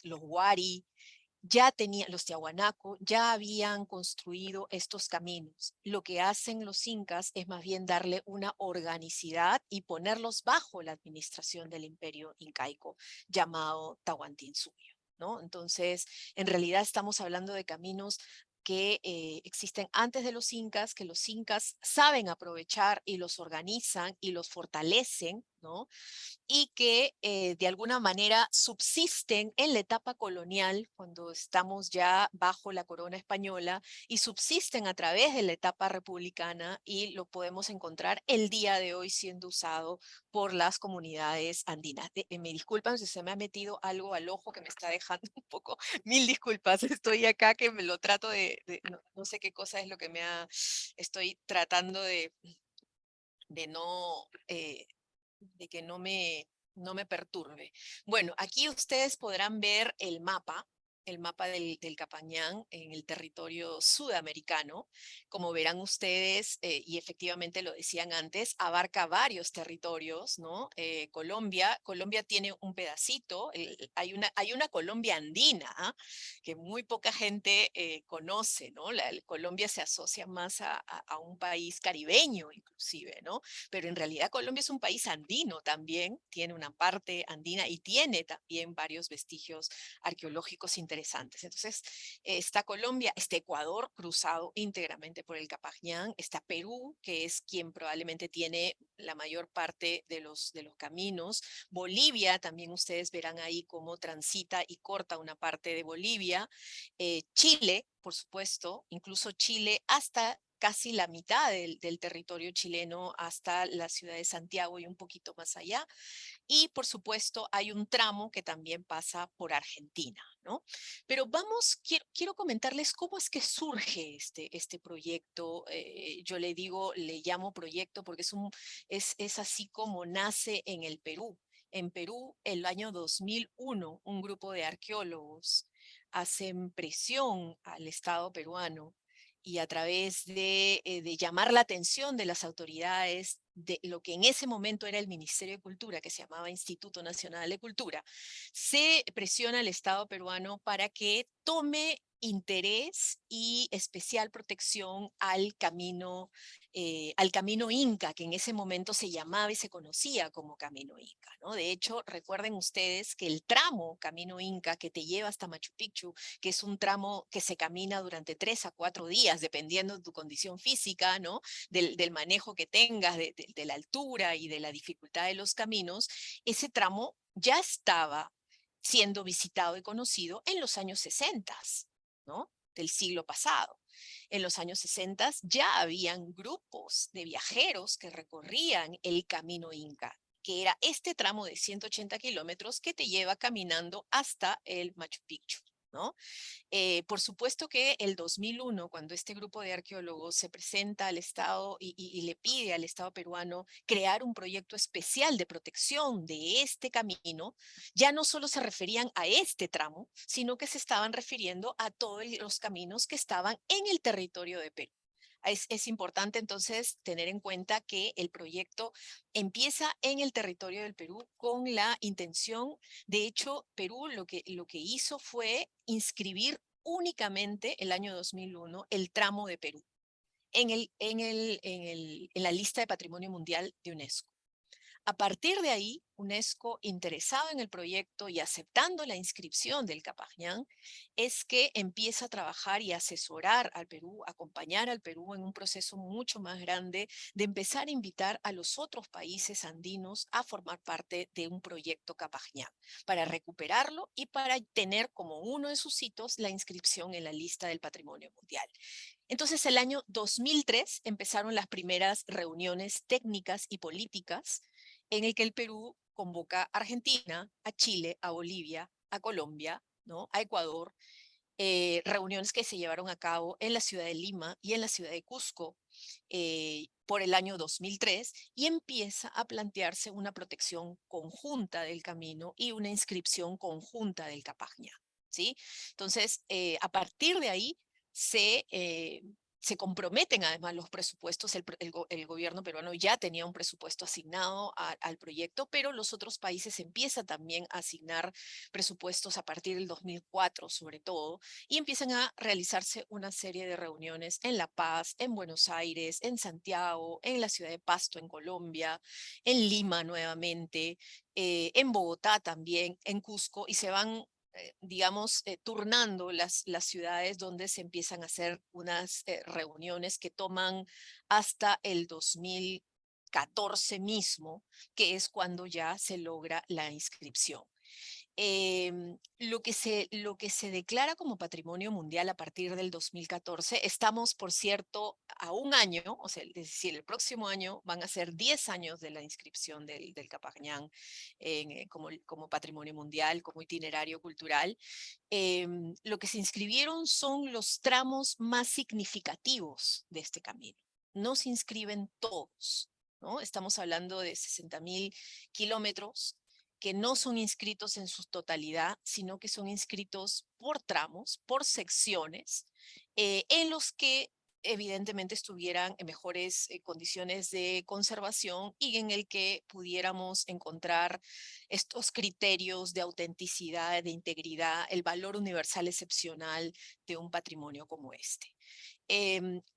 los huari, los tiahuanaco ya habían construido estos caminos. Lo que hacen los incas es más bien darle una organicidad y ponerlos bajo la administración del imperio incaico llamado Tahuantinsuyo, ¿no? Entonces, en realidad estamos hablando de caminos que existen antes de los incas, que los incas saben aprovechar y los organizan y los fortalecen, ¿no? Y que de alguna manera subsisten en la etapa colonial, cuando estamos ya bajo la corona española, y subsisten a través de la etapa republicana, y lo podemos encontrar el día de hoy siendo usado por las comunidades andinas. Me disculpan si se me ha metido algo al ojo que me está dejando un poco, mil disculpas, estoy acá que me lo trato no sé qué cosa es lo que estoy tratando de no... de que no me perturbe. Bueno, aquí ustedes podrán ver el mapa el mapa del Capañán en el territorio sudamericano. Como verán ustedes, y efectivamente lo decían antes, abarca varios territorios, ¿no? Colombia tiene un pedacito, hay una Colombia andina, ¿ah? Que muy poca gente conoce, ¿no? Colombia se asocia más a un país caribeño inclusive, ¿no? Pero en realidad Colombia es un país andino también, tiene una parte andina y tiene también varios vestigios arqueológicos interesantes. Entonces, está Colombia, está Ecuador cruzado íntegramente por el Capañán, está Perú, que es quien probablemente tiene la mayor parte de los caminos. Bolivia, también ustedes verán ahí cómo transita y corta una parte de Bolivia. Chile, por supuesto, incluso Chile hasta casi la mitad del territorio chileno hasta la ciudad de Santiago y un poquito más allá. Y por supuesto hay un tramo que también pasa por Argentina, ¿no? Pero quiero comentarles cómo es que surge este proyecto. Yo le llamo proyecto porque es así como nace en el Perú. En Perú, el año 2001, un grupo de arqueólogos hacen presión al Estado peruano y a través de llamar la atención de las autoridades de lo que en ese momento era el Ministerio de Cultura, que se llamaba Instituto Nacional de Cultura, se presiona al Estado peruano para que tome interés y especial protección al camino Inca, que en ese momento se llamaba y se conocía como Camino Inca, ¿no? De hecho, recuerden ustedes que el tramo Camino Inca que te lleva hasta Machu Picchu, que es un tramo que se camina durante 3 a 4 días, dependiendo de tu condición física, ¿no? Del manejo que tengas, de la altura y de la dificultad de los caminos, ese tramo ya estaba siendo visitado y conocido en los años 60, ¿no? Del siglo pasado. En los años 60 ya habían grupos de viajeros que recorrían el Camino Inca, que era este tramo de 180 kilómetros que te lleva caminando hasta el Machu Picchu, ¿no? Por supuesto que el 2001, cuando este grupo de arqueólogos se presenta al Estado y le pide al Estado peruano crear un proyecto especial de protección de este camino, ya no solo se referían a este tramo, sino que se estaban refiriendo a todos los caminos que estaban en el territorio de Perú. Es importante entonces tener en cuenta que el proyecto empieza en el territorio del Perú con la intención, de hecho, Perú lo que hizo fue inscribir únicamente el año 2001 el tramo de Perú en la lista de Patrimonio Mundial de UNESCO. A partir de ahí, UNESCO, interesado en el proyecto y aceptando la inscripción del Capañán, es que empieza a trabajar y asesorar al Perú, acompañar al Perú en un proceso mucho más grande de empezar a invitar a los otros países andinos a formar parte de un proyecto Capañán, para recuperarlo y para tener como uno de sus hitos la inscripción en la lista del Patrimonio Mundial. Entonces, el año 2003 empezaron las primeras reuniones técnicas y políticas en el que el Perú convoca a Argentina, a Chile, a Bolivia, a Colombia, ¿no? A Ecuador, reuniones que se llevaron a cabo en la ciudad de Lima y en la ciudad de Cusco por el año 2003, y empieza a plantearse una protección conjunta del camino y una inscripción conjunta del Capañán, ¿sí? Entonces, a partir de ahí se comprometen además los presupuestos. El gobierno peruano ya tenía un presupuesto asignado al proyecto, pero los otros países empiezan también a asignar presupuestos a partir del 2004 sobre todo, y empiezan a realizarse una serie de reuniones en La Paz, en Buenos Aires, en Santiago, en la ciudad de Pasto en Colombia, en Lima nuevamente, en Bogotá también, en Cusco, y se van digamos, turnando las ciudades donde se empiezan a hacer unas reuniones que toman hasta el 2014 mismo, que es cuando ya se logra la inscripción. Lo que se declara como patrimonio mundial a partir del 2014, estamos, por cierto, a un año, o sea, es decir, el próximo año van a ser 10 años de la inscripción del Capañán como patrimonio mundial, como itinerario cultural. Lo que se inscribieron son los tramos más significativos de este camino. No se inscriben todos, ¿no? Estamos hablando de 60.000 kilómetros. que no son inscritos en su totalidad, sino que son inscritos por tramos, por secciones, en los que evidentemente estuvieran en mejores condiciones de conservación y en el que pudiéramos encontrar estos criterios de autenticidad, de integridad, el valor universal excepcional de un patrimonio como este.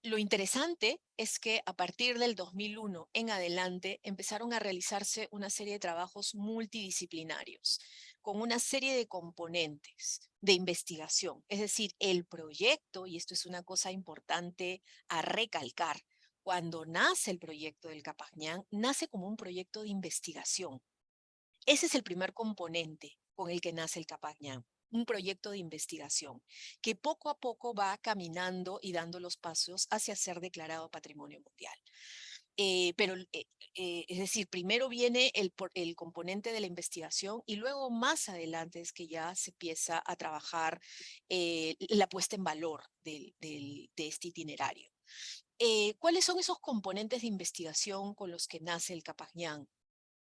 Lo interesante es que a partir del 2001 en adelante empezaron a realizarse una serie de trabajos multidisciplinarios con una serie de componentes de investigación. Es decir, el proyecto, y esto es una cosa importante a recalcar, cuando nace el proyecto del Capajñán, nace como un proyecto de investigación. Ese es el primer componente con el que nace el Capajñán, un proyecto de investigación que poco a poco va caminando y dando los pasos hacia ser declarado Patrimonio Mundial. Es decir, primero viene el componente de la investigación y luego más adelante es que ya se empieza a trabajar la puesta en valor de este itinerario. ¿Cuáles son esos componentes de investigación con los que nace el Capajñán?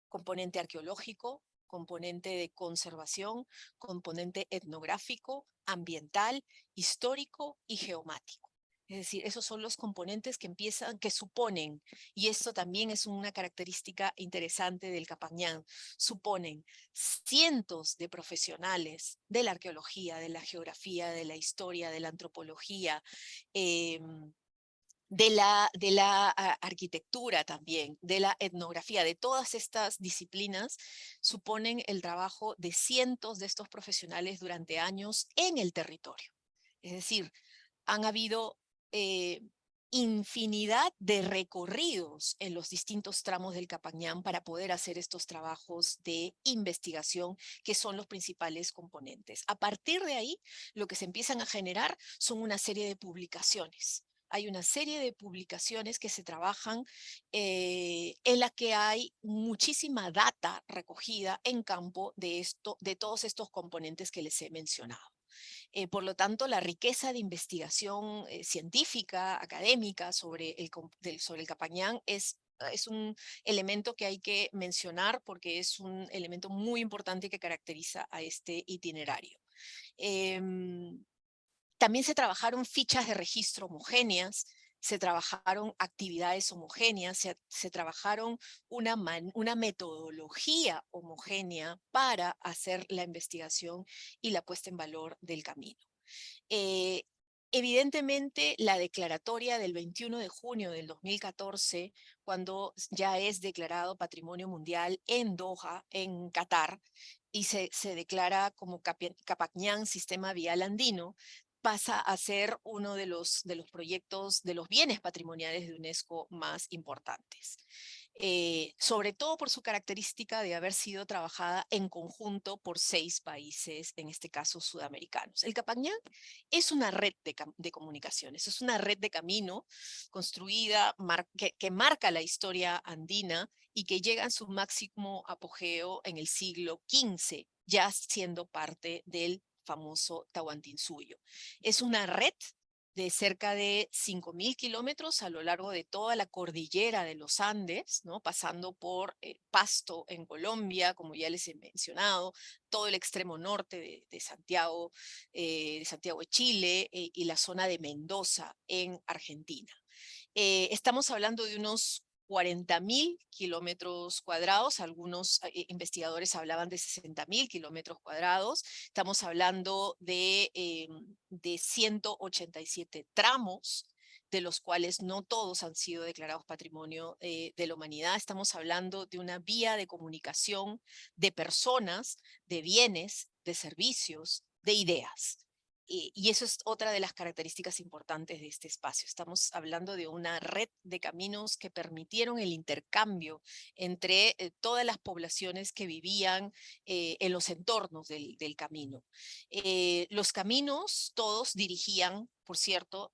Componente arqueológico, componente de conservación, componente etnográfico, ambiental, histórico y geomático. Es decir, esos son los componentes que suponen, y esto también es una característica interesante del Capajñán, suponen cientos de profesionales de la arqueología, de la geografía, de la historia, de la antropología, de la arquitectura también, de la etnografía, de todas estas disciplinas, suponen el trabajo de cientos de estos profesionales durante años en el territorio. Es decir, han habido infinidad de recorridos en los distintos tramos del Capajñán para poder hacer estos trabajos de investigación, que son los principales componentes. A partir de ahí, lo que se empiezan a generar son una serie de publicaciones. Hay una serie de publicaciones que se trabajan en la que hay muchísima data recogida en campo de todos estos componentes que les he mencionado. Por lo tanto, la riqueza de investigación científica, académica sobre el Capajñán es un elemento que hay que mencionar porque es un elemento muy importante que caracteriza a este itinerario. También se trabajaron fichas de registro homogéneas, se trabajaron actividades homogéneas, se trabajaron una metodología homogénea para hacer la investigación y la puesta en valor del camino. Evidentemente, la declaratoria del 21 de junio del 2014, cuando ya es declarado Patrimonio Mundial en Doha, en Qatar, y se declara como Capajñán Sistema Vial Andino, pasa a ser uno de los proyectos de los bienes patrimoniales de UNESCO más importantes. Sobre todo por su característica de haber sido trabajada en conjunto por 6 países, en este caso sudamericanos. El Capajñán es una red de comunicaciones, es una red de camino construida que marca la historia andina y que llega a su máximo apogeo en el siglo XV, ya siendo parte del famoso Tahuantinsuyo. Es una red de cerca de 5.000 kilómetros a lo largo de toda la cordillera de los Andes, ¿no? Pasando por Pasto en Colombia, como ya les he mencionado, todo el extremo norte de Santiago de Chile y la zona de Mendoza en Argentina. Estamos hablando de unos 40.000 kilómetros cuadrados, algunos investigadores hablaban de 60.000 kilómetros cuadrados, estamos hablando de 187 tramos, de los cuales no todos han sido declarados Patrimonio de la Humanidad. Estamos hablando de una vía de comunicación de personas, de bienes, de servicios, de ideas. Y eso es otra de las características importantes de este espacio. Estamos hablando de una red de caminos que permitieron el intercambio entre todas las poblaciones que vivían en los entornos del camino. Los caminos todos dirigían, por cierto,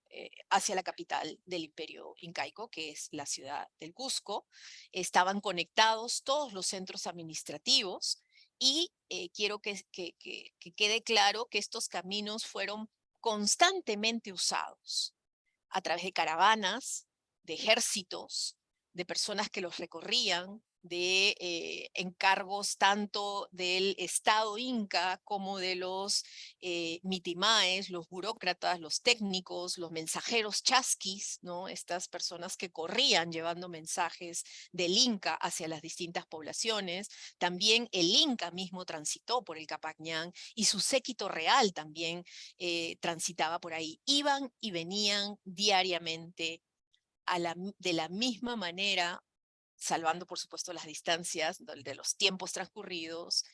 hacia la capital del Imperio Incaico, que es la ciudad del Cusco. Estaban conectados todos los centros administrativos. Y quiero que quede claro que estos caminos fueron constantemente usados a través de caravanas, de ejércitos, de personas que los recorrían, de encargos tanto del Estado inca como de los mitimaes, los burócratas, los técnicos, los mensajeros chasquis, ¿no? Estas personas que corrían llevando mensajes del Inca hacia las distintas poblaciones. También el Inca mismo transitó por el Capacñán y su séquito real también transitaba por ahí. Iban y venían diariamente de la misma manera, salvando por supuesto las distancias de los tiempos transcurridos,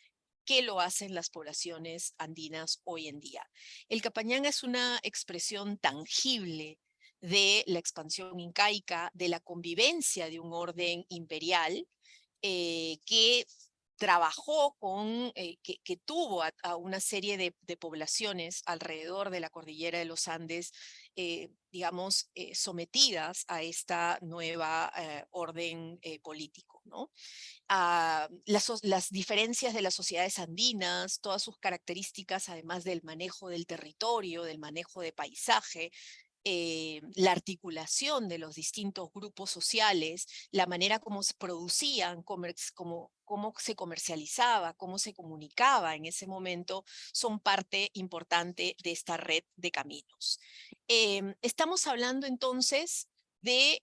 que lo hacen las poblaciones andinas hoy en día. El Capacñán es una expresión tangible de la expansión incaica, de la convivencia de un orden imperial que trabajó con, que tuvo a una serie de poblaciones alrededor de la cordillera de los Andes, digamos, sometidas a esta nueva orden político, ¿no? Las diferencias de las sociedades andinas, todas sus características, además del manejo del territorio, del manejo de paisaje, la articulación de los distintos grupos sociales, la manera como se producían, cómo se comercializaba, cómo se comunicaba en ese momento, son parte importante de esta red de caminos. Estamos hablando entonces de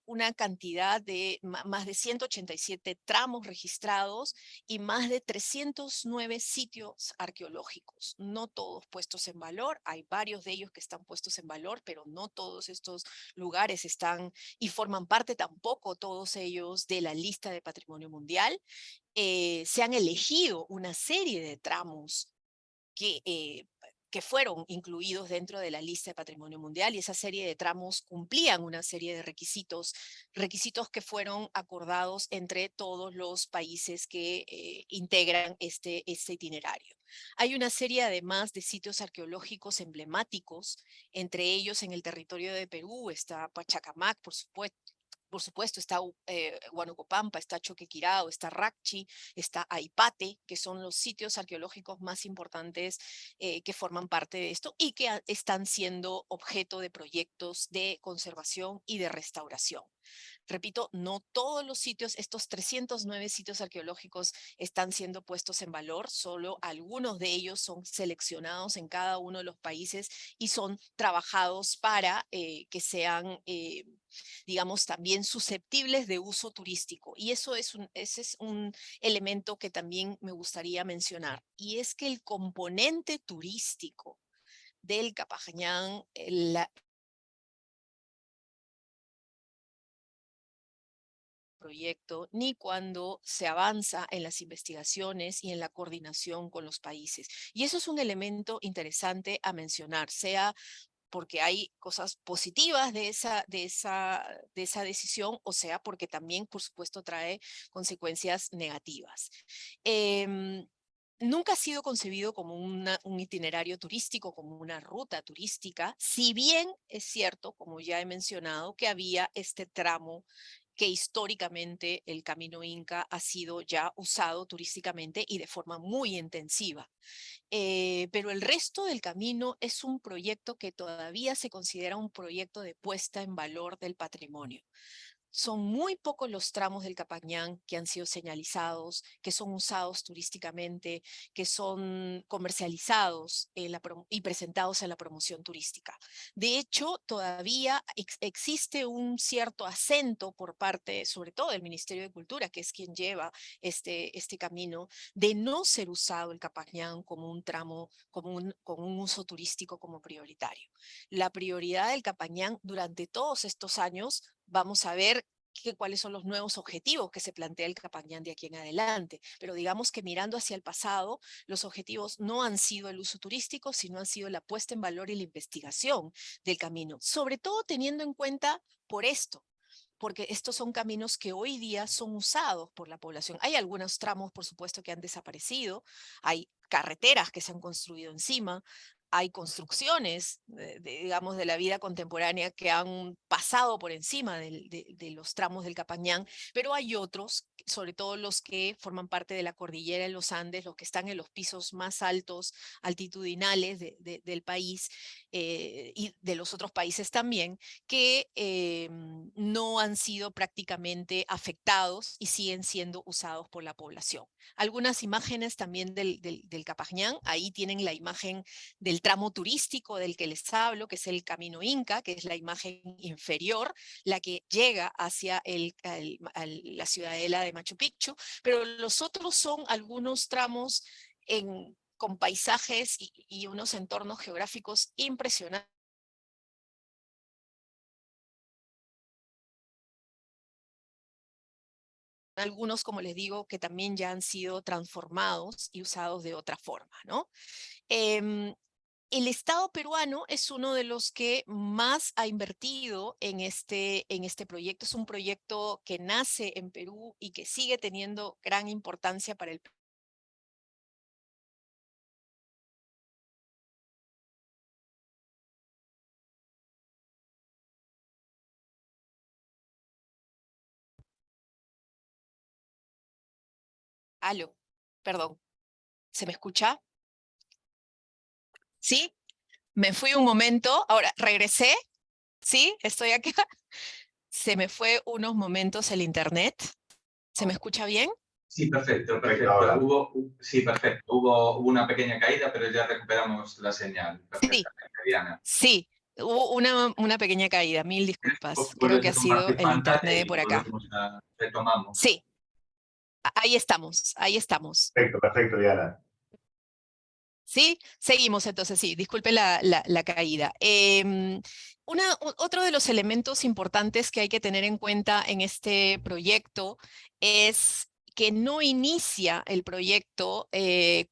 una cantidad de más de 187 tramos registrados y más de 309 sitios arqueológicos, no todos puestos en valor, hay varios de ellos que están puestos en valor, pero no todos estos lugares están y forman parte tampoco todos ellos de la lista de Patrimonio Mundial. Se han elegido una serie de tramos que fueron incluidos dentro de la lista de Patrimonio Mundial, y esa serie de tramos cumplían una serie de requisitos que fueron acordados entre todos los países que integran este itinerario. Hay una serie además de sitios arqueológicos emblemáticos, entre ellos en el territorio de Perú está Pachacamac, por supuesto, está Huanocopampa, está Choquequirao, está Racchi, está Aipate, que son los sitios arqueológicos más importantes que forman parte de esto y que están siendo objeto de proyectos de conservación y de restauración. Repito, no todos los sitios, estos 309 sitios arqueológicos están siendo puestos en valor, solo algunos de ellos son seleccionados en cada uno de los países y son trabajados para que sean digamos, también susceptibles de uso turístico. Y ese es un elemento que también me gustaría mencionar. Y es que el componente turístico del Capacñán, proyecto, ni cuando se avanza en las investigaciones y en la coordinación con los países. Y eso es un elemento interesante a mencionar, sea porque hay cosas positivas de esa decisión, o sea, porque también, por supuesto, trae consecuencias negativas. Nunca ha sido concebido como un itinerario turístico, como una ruta turística, si bien es cierto, como ya he mencionado, que había este tramo que históricamente el Camino Inca ha sido ya usado turísticamente y de forma muy intensiva. Pero el resto del camino es un proyecto que todavía se considera un proyecto de puesta en valor del patrimonio. Son muy pocos los tramos del Capacñán que han sido señalizados, que son usados turísticamente, que son comercializados y presentados en la promoción turística. De hecho, todavía existe un cierto acento por parte, sobre todo del Ministerio de Cultura, que es quien lleva este camino, de no ser usado el Capacñán como un tramo, con un uso turístico como prioritario. La prioridad del Capacñán durante todos estos años, vamos a ver cuáles son los nuevos objetivos que se plantea el Capacñán de aquí en adelante. Pero digamos que mirando hacia el pasado, los objetivos no han sido el uso turístico, sino han sido la puesta en valor y la investigación del camino. Sobre todo teniendo en cuenta por esto, porque estos son caminos que hoy día son usados por la población. Hay algunos tramos, por supuesto, que han desaparecido, hay carreteras que se han construido encima, hay construcciones, digamos, de la vida contemporánea que han pasado por encima de los tramos del Capacñán, pero hay otros sobre todo los que forman parte de la cordillera de los Andes, los que están en los pisos más altos, altitudinales del país y de los otros países también, que no han sido prácticamente afectados y siguen siendo usados por la población. Algunas imágenes también del Capajñán, ahí tienen la imagen del tramo turístico del que les hablo, que es el Camino Inca, que es la imagen inferior, la que llega hacia la ciudadela de Machu Picchu, pero los otros son algunos tramos con paisajes y unos entornos geográficos impresionantes. Algunos, como les digo, que también ya han sido transformados y usados de otra forma, ¿no? El Estado peruano es uno de los que más ha invertido en este proyecto. Es un proyecto que nace en Perú y que sigue teniendo gran importancia para el Perú. Aló, perdón, ¿se me escucha? ¿Sí? Me fui un momento, ahora regresé, ¿sí? Estoy acá. Se me fue unos momentos el internet. ¿Se me escucha bien? Sí, perfecto, Perfecto, ahora. Sí, perfecto. Hubo una pequeña caída, pero ya recuperamos la señal. Sí, Perfectamente, Diana. sí. Hubo una pequeña caída, mil disculpas. Creo Vuelves que a ha sido compartir el pantalla internet y por acá. retomamos. Sí, ahí estamos, ahí estamos. Perfecto, perfecto, Diana. ¿Sí? Seguimos entonces, sí, disculpe la caída. Otro de los elementos importantes que hay que tener en cuenta en este proyecto es que no inicia el proyecto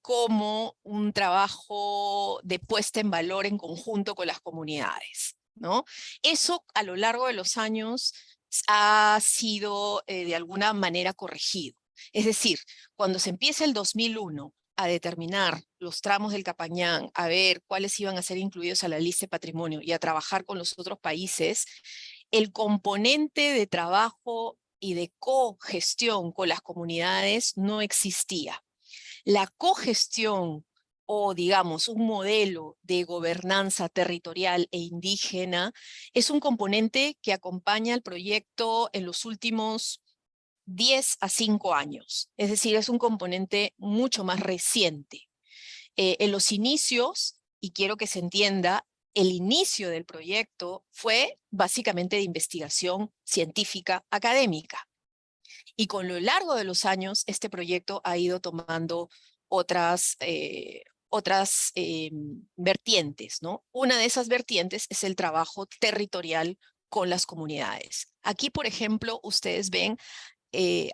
como un trabajo de puesta en valor en conjunto con las comunidades, ¿no? Eso a lo largo de los años ha sido de alguna manera corregido. Es decir, cuando se empieza el 2001 a determinar los tramos del Capajñán, a ver cuáles iban a ser incluidos a la lista de patrimonio y a trabajar con los otros países, el componente de trabajo y de cogestión con las comunidades no existía. La cogestión o digamos un modelo de gobernanza territorial e indígena es un componente que acompaña al proyecto en los últimos 10 a 5 años, es decir, es un componente mucho más reciente. En los inicios, y quiero que se entienda, el inicio del proyecto fue básicamente de investigación científica académica. Y con lo largo de los años, este proyecto ha ido tomando otras vertientes, ¿no? Una de esas vertientes es el trabajo territorial con las comunidades. Aquí, por ejemplo, ustedes ven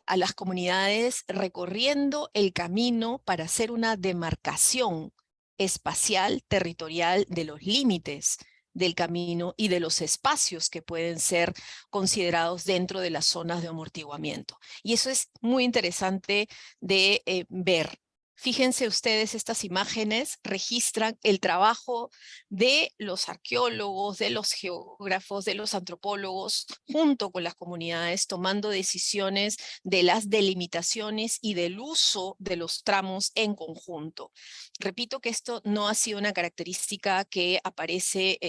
a las comunidades recorriendo el camino para hacer una demarcación espacial, territorial de los límites del camino y de los espacios que pueden ser considerados dentro de las zonas de amortiguamiento. Y eso es muy interesante de ver. Fíjense ustedes, estas imágenes registran el trabajo de los arqueólogos, de los geógrafos, de los antropólogos, junto con las comunidades, tomando decisiones de las delimitaciones y del uso de los tramos en conjunto. Repito que esto no ha sido una característica que aparece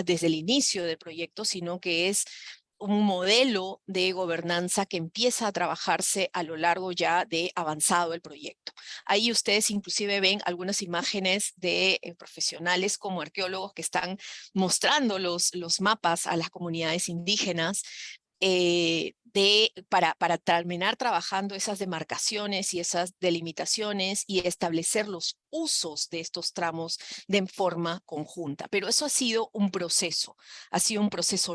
desde el inicio del proyecto, sino que es un modelo de gobernanza que empieza a trabajarse a lo largo ya de avanzado el proyecto. Ahí ustedes inclusive ven algunas imágenes de profesionales como arqueólogos que están mostrando los mapas a las comunidades indígenas para terminar trabajando esas demarcaciones y esas delimitaciones y establecer los usos de estos tramos de forma conjunta. Pero eso ha sido un proceso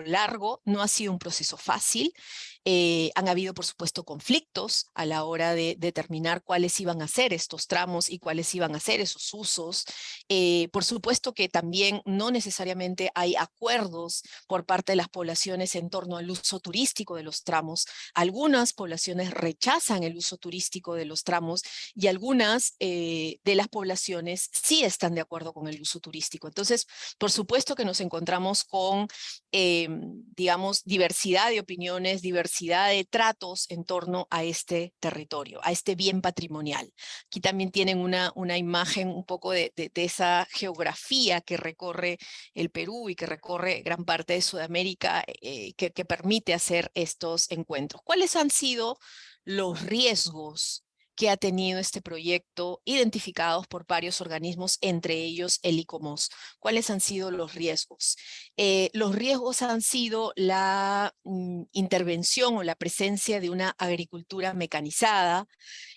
largo, no ha sido un proceso fácil. Han habido, por supuesto, conflictos a la hora de determinar cuáles iban a ser estos tramos y cuáles iban a ser esos usos. Por supuesto que también no necesariamente hay acuerdos por parte de las poblaciones en torno al uso turístico de los tramos tramos. Algunas poblaciones rechazan el uso turístico de los tramos y algunas de las poblaciones sí están de acuerdo con el uso turístico. Entonces, por supuesto que nos encontramos con, digamos, diversidad de opiniones, diversidad de tratos en torno a este territorio, a este bien patrimonial. Aquí también tienen una imagen un poco de esa geografía que recorre el Perú y que recorre gran parte de Sudamérica, que permite hacer estos encuentros. ¿Cuáles han sido los riesgos que ha tenido este proyecto identificados por varios organismos, entre ellos el ICOMOS? ¿Cuáles han sido los riesgos? Los riesgos han sido la intervención o la presencia de una agricultura mecanizada,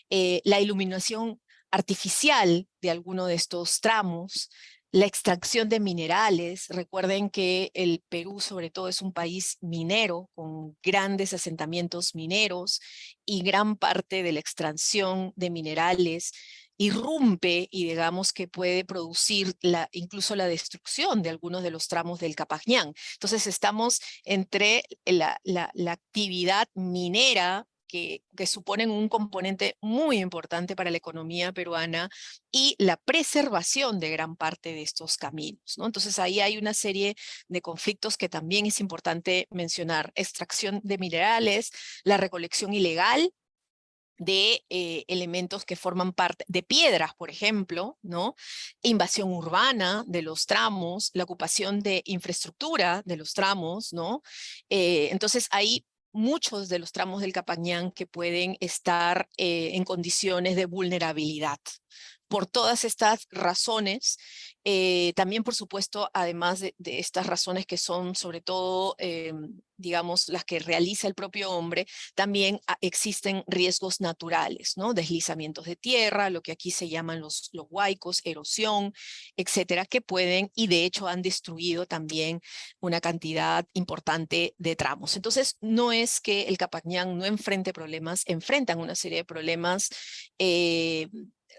la iluminación artificial de alguno de estos tramos, la extracción de minerales. Recuerden que el Perú sobre todo es un país minero con grandes asentamientos mineros y gran parte de la extracción de minerales irrumpe y digamos que puede producir incluso la destrucción de algunos de los tramos del Capajñán. Entonces estamos entre la actividad minera que suponen un componente muy importante para la economía peruana y la preservación de gran parte de estos caminos, ¿no? Entonces ahí hay una serie de conflictos que también es importante mencionar: extracción de minerales, la recolección ilegal de elementos que forman parte de piedras, por ejemplo, ¿no? Invasión urbana de los tramos, la ocupación de infraestructura de los tramos, ¿no? Entonces hay muchos de los tramos del Capajñán que pueden estar en condiciones de vulnerabilidad. Por todas estas razones, también por supuesto, además de estas razones que son sobre todo, digamos, las que realiza el propio hombre, también existen riesgos naturales, ¿no? Deslizamientos de tierra, lo que aquí se llaman los huaicos, erosión, etcétera, que pueden y de hecho han destruido también una cantidad importante de tramos. Entonces, no es que el Capajñán no enfrente problemas, enfrentan una serie de problemas,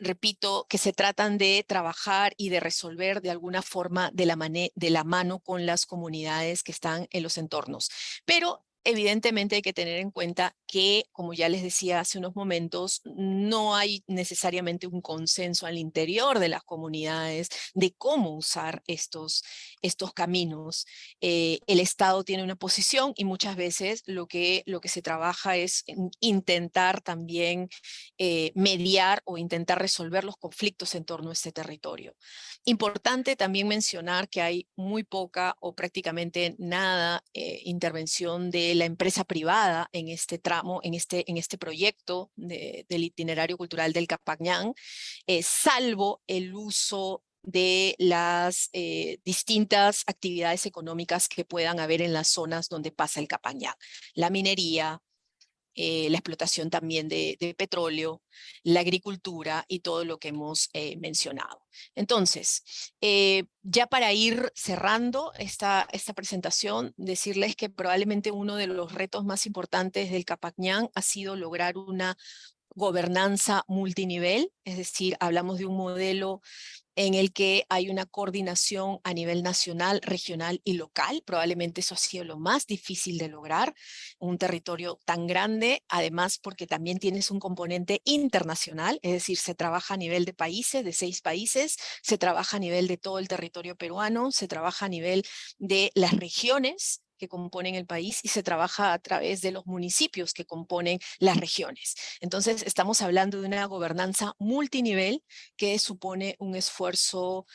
repito, que se tratan de trabajar y de resolver de alguna forma de la mano con las comunidades que están en los entornos. Pero evidentemente hay que tener en cuenta que, como ya les decía hace unos momentos, no hay necesariamente un consenso al interior de las comunidades de cómo usar estos caminos. El Estado tiene una posición y muchas veces lo que se trabaja es intentar también mediar o intentar resolver los conflictos en torno a este territorio. Importante también mencionar que hay muy poca o prácticamente nada intervención de la empresa privada en este tramo, en este proyecto del itinerario cultural del Capajñán, salvo el uso de las distintas actividades económicas que puedan haber en las zonas donde pasa el Capajñán. La minería, la explotación también de petróleo, la agricultura y todo lo que hemos mencionado. Entonces, ya para ir cerrando esta presentación, decirles que probablemente uno de los retos más importantes del Capajñán ha sido lograr una gobernanza multinivel, es decir, hablamos de un modelo en el que hay una coordinación a nivel nacional, regional y local. Probablemente eso ha sido lo más difícil de lograr, un territorio tan grande, además porque también tienes un componente internacional, es decir, se trabaja a nivel de países, de 6 países, se trabaja a nivel de todo el territorio peruano, se trabaja a nivel de las regiones que componen el país y se trabaja a través de los municipios que componen las regiones. Entonces, estamos hablando de una gobernanza multinivel que supone un esfuerzo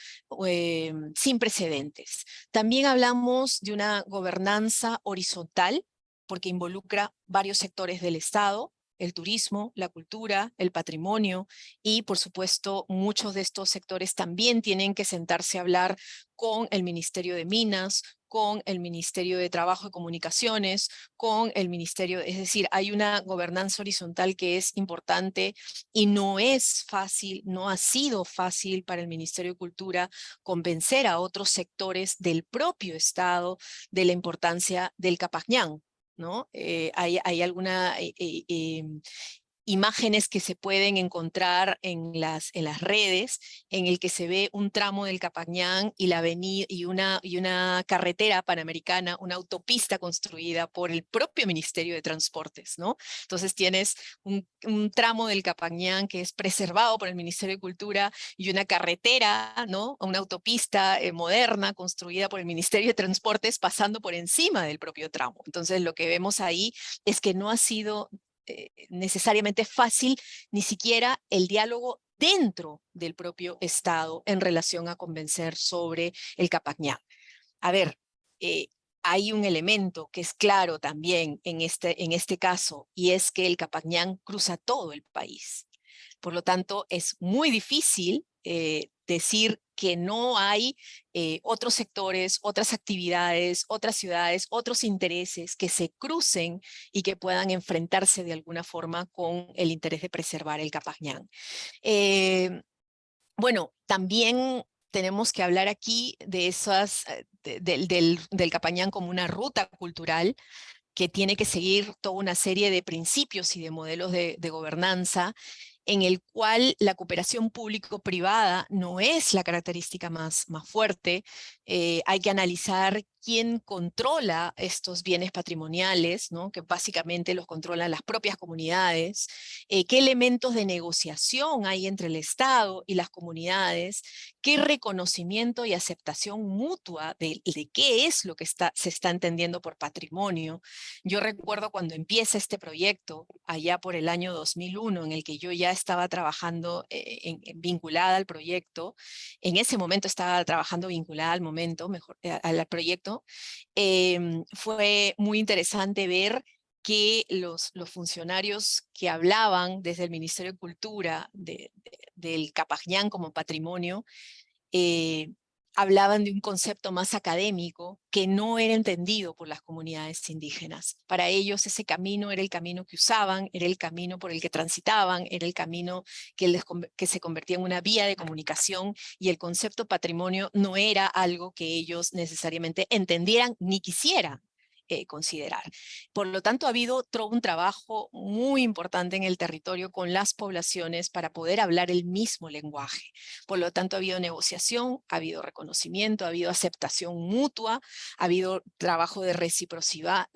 sin precedentes. También hablamos de una gobernanza horizontal porque involucra varios sectores del Estado: el turismo, la cultura, el patrimonio y, por supuesto, muchos de estos sectores también tienen que sentarse a hablar con el Ministerio de Minas, con el Ministerio de Trabajo y Comunicaciones, con el Ministerio, es decir, hay una gobernanza horizontal que es importante y no es fácil, no ha sido fácil para el Ministerio de Cultura convencer a otros sectores del propio Estado de la importancia del Capajñán, ¿no? Hay alguna imágenes que se pueden encontrar en las redes, en el que se ve un tramo del Capañán y la avenida y una carretera panamericana, una autopista construida por el propio Ministerio de Transportes, ¿no? Entonces tienes un tramo del Capañán que es preservado por el Ministerio de Cultura y una carretera, ¿no? Una autopista moderna construida por el Ministerio de Transportes pasando por encima del propio tramo. Entonces lo que vemos ahí es que no ha sido necesariamente fácil ni siquiera el diálogo dentro del propio Estado en relación a convencer sobre el Capañán. A ver, hay un elemento que es claro también en este caso, y es que el Capañán cruza todo el país. Por lo tanto, es muy difícil decir que no hay otros sectores, otras actividades, otras ciudades, otros intereses que se crucen y que puedan enfrentarse de alguna forma con el interés de preservar el Capañán. Bueno, también tenemos que hablar aquí de esas, del Capañán como una ruta cultural que tiene que seguir toda una serie de principios y de modelos de gobernanza, en el cual la cooperación público-privada no es la característica más fuerte. Hay que analizar quién controla estos bienes patrimoniales, ¿no? Que básicamente los controlan las propias comunidades, qué elementos de negociación hay entre el Estado y las comunidades, qué reconocimiento y aceptación mutua de qué es lo que se está entendiendo por patrimonio. Yo recuerdo cuando empieza este proyecto, allá por el año 2001, en el que yo ya estaba trabajando vinculada al proyecto. En ese momento estaba trabajando vinculada al proyecto. Fue muy interesante ver que los funcionarios que hablaban desde el Ministerio de Cultura del Capañán como patrimonio, hablaban de un concepto más académico que no era entendido por las comunidades indígenas. Para ellos ese camino era el camino que usaban, era el camino por el que transitaban, era el camino que se convertía en una vía de comunicación, y el concepto patrimonio no era algo que ellos necesariamente entendieran ni quisieran considerar. Por lo tanto, ha habido un trabajo muy importante en el territorio con las poblaciones para poder hablar el mismo lenguaje. Por lo tanto, ha habido negociación, ha habido reconocimiento, ha habido aceptación mutua, ha habido trabajo de reciprocidad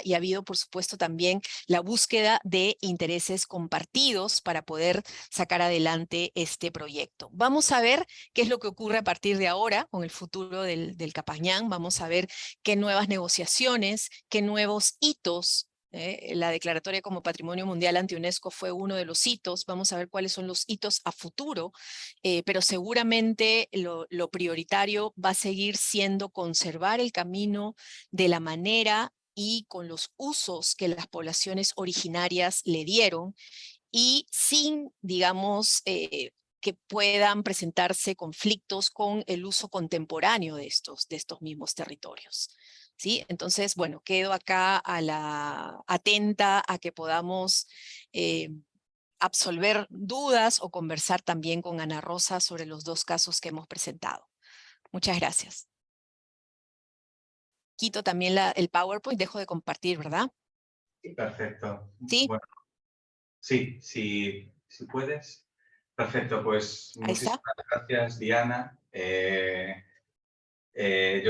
y ha habido, por supuesto, también la búsqueda de intereses compartidos para poder sacar adelante este proyecto. Vamos a ver qué es lo que ocurre a partir de ahora con el futuro del Capañán. Vamos a ver qué nuevas negociaciones, qué nuevos hitos. La declaratoria como Patrimonio Mundial ante UNESCO fue uno de los hitos. Vamos a ver cuáles son los hitos a futuro, pero seguramente lo prioritario va a seguir siendo conservar el camino de la manera y con los usos que las poblaciones originarias le dieron, y sin, digamos, que puedan presentarse conflictos con el uso contemporáneo de estos mismos territorios. ¿Sí? Entonces, bueno, quedo acá atenta a que podamos absolver dudas o conversar también con Ana Rosa sobre los dos casos que hemos presentado. Muchas gracias. Quito también el PowerPoint, dejo de compartir, ¿verdad? Perfecto. ¿Sí? Bueno, sí, si puedes. Perfecto, pues Ahí está. muchísimas gracias, Diana. Yo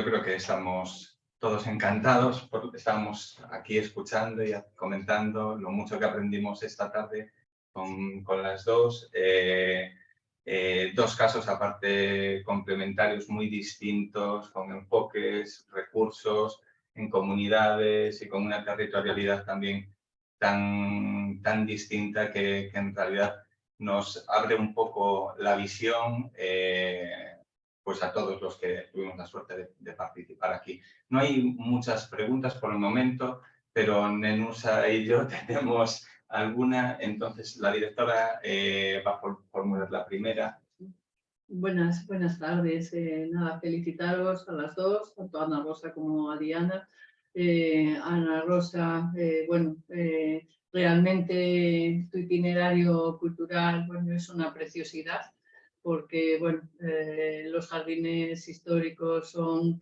creo que estamos todos encantados porque estamos aquí escuchando y comentando lo mucho que aprendimos esta tarde con las dos. Dos casos aparte complementarios muy distintos, con enfoques, recursos en comunidades y con una territorialidad también tan distinta que en realidad nos abre un poco la visión pues a todos los que tuvimos la suerte de participar aquí. No hay muchas preguntas por el momento, pero Nenusa y yo tenemos alguna. Entonces, la directora va a formular la primera. Buenas tardes. Nada, felicitaros a las dos, tanto a Ana Rosa como a Diana. Ana Rosa, realmente tu itinerario cultural, bueno, es una preciosidad, porque, bueno, los jardines históricos son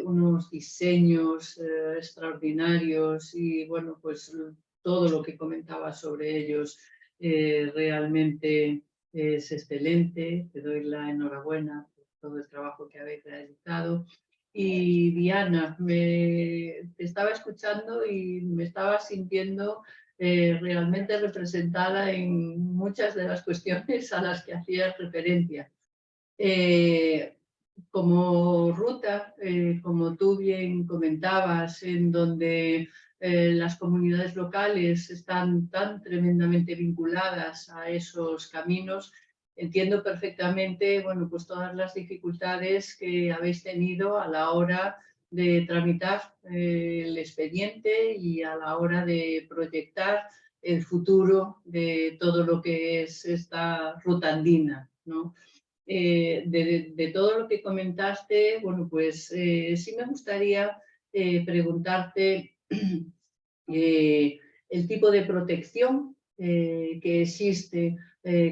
unos diseños extraordinarios y, bueno, pues todo lo que comentaba sobre ellos realmente es excelente. Te doy la enhorabuena por todo el trabajo que habéis realizado. Y Diana, te estaba escuchando y me estaba sintiendo realmente representada en muchas de las cuestiones a las que hacías referencia. Como ruta, como tú bien comentabas, en donde las comunidades locales están tan tremendamente vinculadas a esos caminos, entiendo perfectamente, bueno, pues todas las dificultades que habéis tenido a la hora de tramitar el expediente y a la hora de proyectar el futuro de todo lo que es esta ruta andina, ¿no? De todo lo que comentaste, bueno, pues sí me gustaría preguntarte el tipo de protección que existe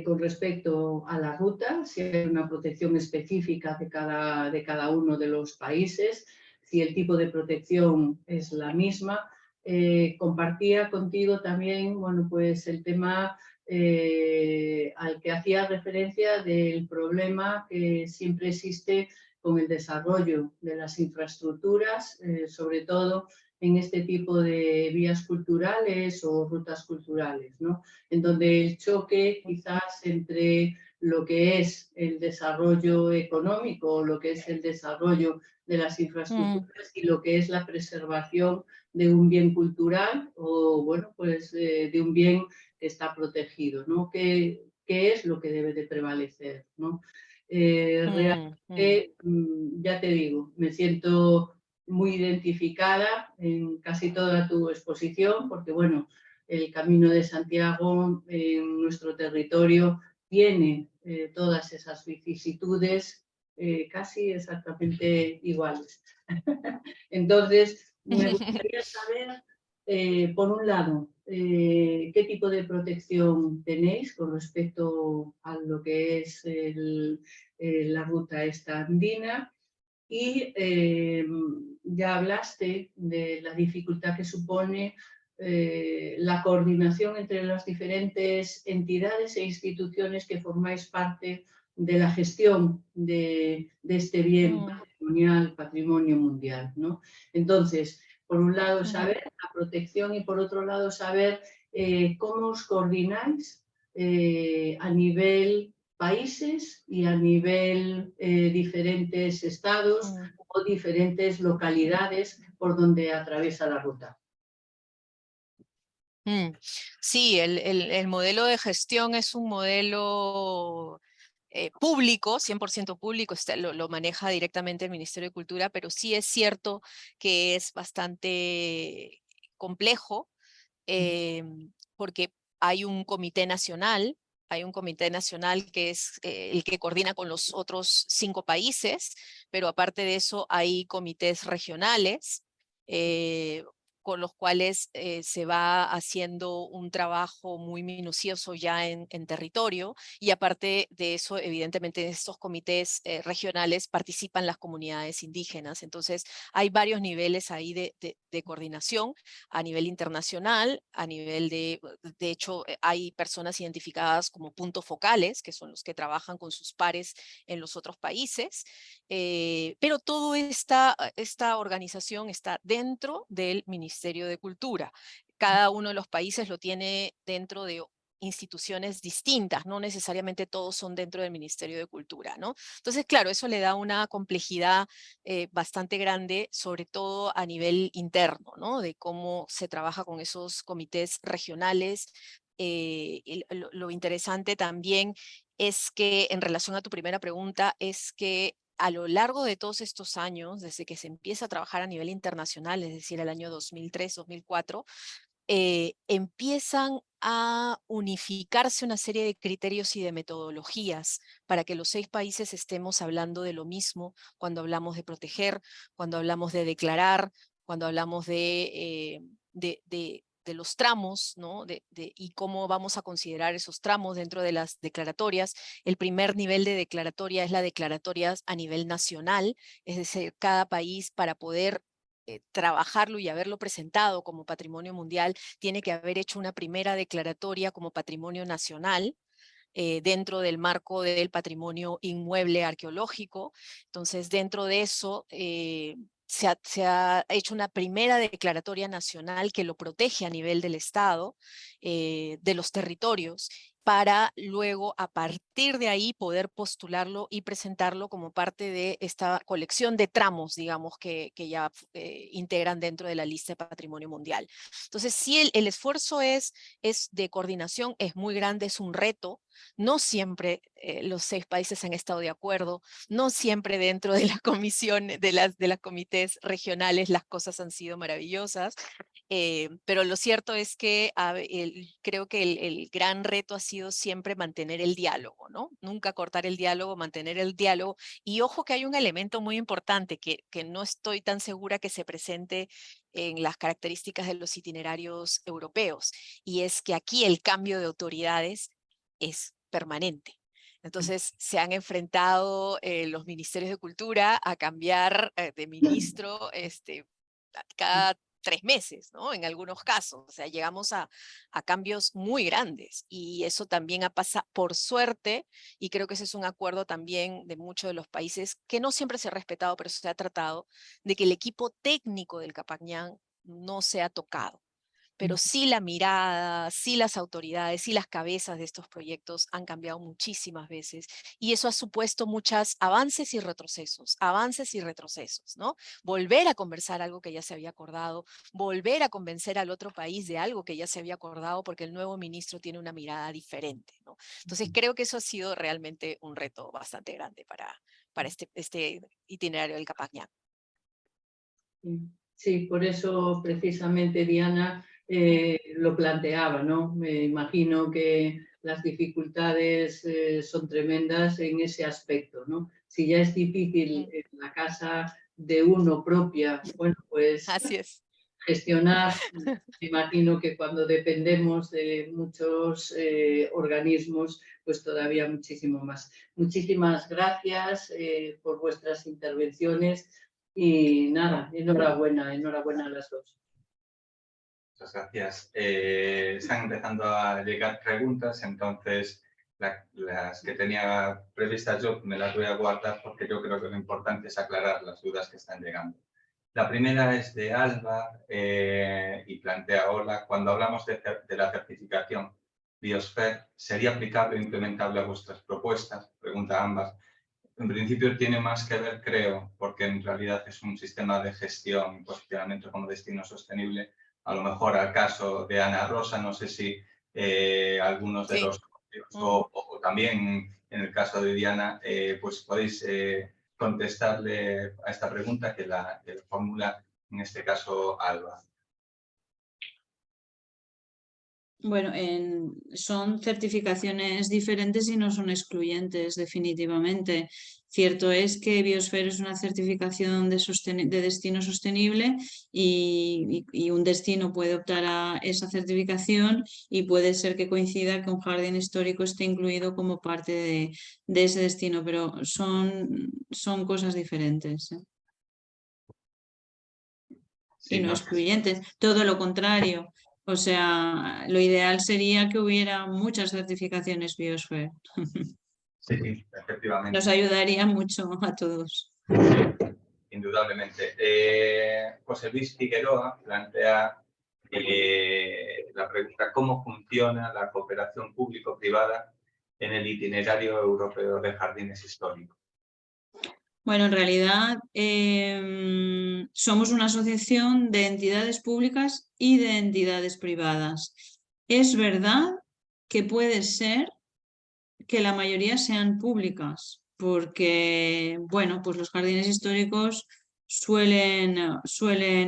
con respecto a la ruta, si hay una protección específica de cada uno de los países, si el tipo de protección es la misma. Compartía contigo también, bueno, pues el tema al que hacía referencia del problema que siempre existe con el desarrollo de las infraestructuras, sobre todo en este tipo de vías culturales o rutas culturales, ¿no? En donde el choque quizás entre lo que es el desarrollo económico o lo que es el desarrollo de las infraestructuras y lo que es la preservación de un bien cultural o, bueno, pues de un bien que está protegido, ¿no? ¿Qué es lo que debe de prevalecer, ¿no? Realmente, ya te digo, me siento muy identificada en casi toda tu exposición, porque bueno, el Camino de Santiago en nuestro territorio tiene todas esas vicisitudes casi exactamente iguales. Entonces, me gustaría saber, por un lado, qué tipo de protección tenéis con respecto a lo que es la ruta esta andina. Y ya hablaste de la dificultad que supone la coordinación entre las diferentes entidades e instituciones que formáis parte de la gestión de este bien patrimonial, patrimonio mundial, ¿no? Entonces, por un lado, saber la protección y por otro lado, saber cómo os coordináis a nivel países y a nivel diferentes estados o diferentes localidades por donde atraviesa la ruta. Sí, el modelo de gestión es un modelo público, 100% público, lo maneja directamente el Ministerio de Cultura, pero sí es cierto que es bastante complejo porque hay un comité nacional que es el que coordina con los otros 5 países, pero aparte de eso hay comités regionales con los cuales se va haciendo un trabajo muy minucioso ya en territorio, y aparte de eso, evidentemente, en estos comités regionales participan las comunidades indígenas. Entonces, hay varios niveles ahí de coordinación a nivel internacional, a nivel de hecho, hay personas identificadas como puntos focales, que son los que trabajan con sus pares en los otros países, pero toda esta organización está dentro del Ministerio de Cultura. Cada uno de los países lo tiene dentro de instituciones distintas, no necesariamente todos son dentro del Ministerio de Cultura, ¿no? Entonces, claro, eso le da una complejidad bastante grande, sobre todo a nivel interno, ¿no? De cómo se trabaja con esos comités regionales. Lo interesante también es que, en relación a tu primera pregunta, es que a lo largo de todos estos años, desde que se empieza a trabajar a nivel internacional, es decir, el año 2003, 2004, empiezan a unificarse una serie de criterios y de metodologías para que los 6 países estemos hablando de lo mismo cuando hablamos de proteger, cuando hablamos de declarar, cuando hablamos de los tramos, ¿no? Y cómo vamos a considerar esos tramos dentro de las declaratorias. El primer nivel de declaratoria es la declaratoria a nivel nacional, es decir, cada país, para poder trabajarlo y haberlo presentado como patrimonio mundial, tiene que haber hecho una primera declaratoria como patrimonio nacional, dentro del marco del patrimonio inmueble arqueológico. Entonces, dentro de eso, se ha hecho una primera declaratoria nacional que lo protege a nivel del Estado, de los territorios, para luego, a partir de ahí, poder postularlo y presentarlo como parte de esta colección de tramos, digamos, que ya integran dentro de la lista de Patrimonio Mundial. Entonces, sí, el esfuerzo es de coordinación, es muy grande, es un reto. No siempre los 6 países han estado de acuerdo, no siempre dentro de la comisión, de las comités regionales las cosas han sido maravillosas, pero lo cierto es que creo que el gran reto ha sido siempre mantener el diálogo, ¿no? Nunca cortar el diálogo, mantener el diálogo. Y ojo que hay un elemento muy importante que no estoy tan segura que se presente en las características de los itinerarios europeos, y es que aquí el cambio de autoridades es permanente. Entonces se han enfrentado los ministerios de cultura a cambiar de ministro cada 3 meses, ¿no? En algunos casos, o sea, llegamos a cambios muy grandes, y eso también ha pasado, por suerte, y creo que ese es un acuerdo también de muchos de los países, que no siempre se ha respetado, pero se ha tratado, de que el equipo técnico del Capacñán no se ha tocado. Pero sí la mirada, sí las autoridades, sí las cabezas de estos proyectos han cambiado muchísimas veces, y eso ha supuesto muchos avances y retrocesos, ¿no? Volver a conversar algo que ya se había acordado, volver a convencer al otro país de algo que ya se había acordado, porque el nuevo ministro tiene una mirada diferente, ¿no? Entonces creo que eso ha sido realmente un reto bastante grande para este itinerario del Capacñán. Sí, por eso precisamente Diana lo planteaba, ¿no? Me imagino que las dificultades son tremendas en ese aspecto, ¿no? Si ya es difícil en la casa de uno propia, bueno, pues Así es. gestionar, me imagino que cuando dependemos de muchos organismos, pues todavía muchísimo más. Muchísimas gracias por vuestras intervenciones. Y nada, enhorabuena a las dos. Muchas gracias. Están empezando a llegar preguntas, entonces las que tenía previstas yo me las voy a guardar, porque yo creo que lo importante es aclarar las dudas que están llegando. La primera es de Alba y plantea: hola, cuando hablamos de la certificación Biosphere, ¿sería aplicable o implementable a vuestras propuestas? Pregunta ambas. En principio tiene más que ver, creo, porque en realidad es un sistema de gestión y posicionamiento como destino sostenible. A lo mejor al caso de Ana Rosa, no sé si algunos de los o también en el caso de Diana, pues podéis contestarle a esta pregunta que la formula en este caso Alba. Bueno, son certificaciones diferentes y no son excluyentes, definitivamente. Cierto es que Biosphere es una certificación de destino sostenible, y un destino puede optar a esa certificación, y puede ser que coincida que un jardín histórico esté incluido como parte de ese destino, pero son cosas diferentes, ¿eh? Sí, Y no no, excluyentes, todo lo contrario. O sea, lo ideal sería que hubiera muchas certificaciones Biosphere. sí, efectivamente. Nos ayudaría mucho a todos. Indudablemente. José Luis Figueroa plantea la pregunta: ¿cómo funciona la cooperación público-privada en el itinerario europeo de jardines históricos? Bueno, en realidad somos una asociación de entidades públicas y de entidades privadas. Es verdad que puede ser que la mayoría sean públicas, porque, bueno, pues los jardines históricos suelen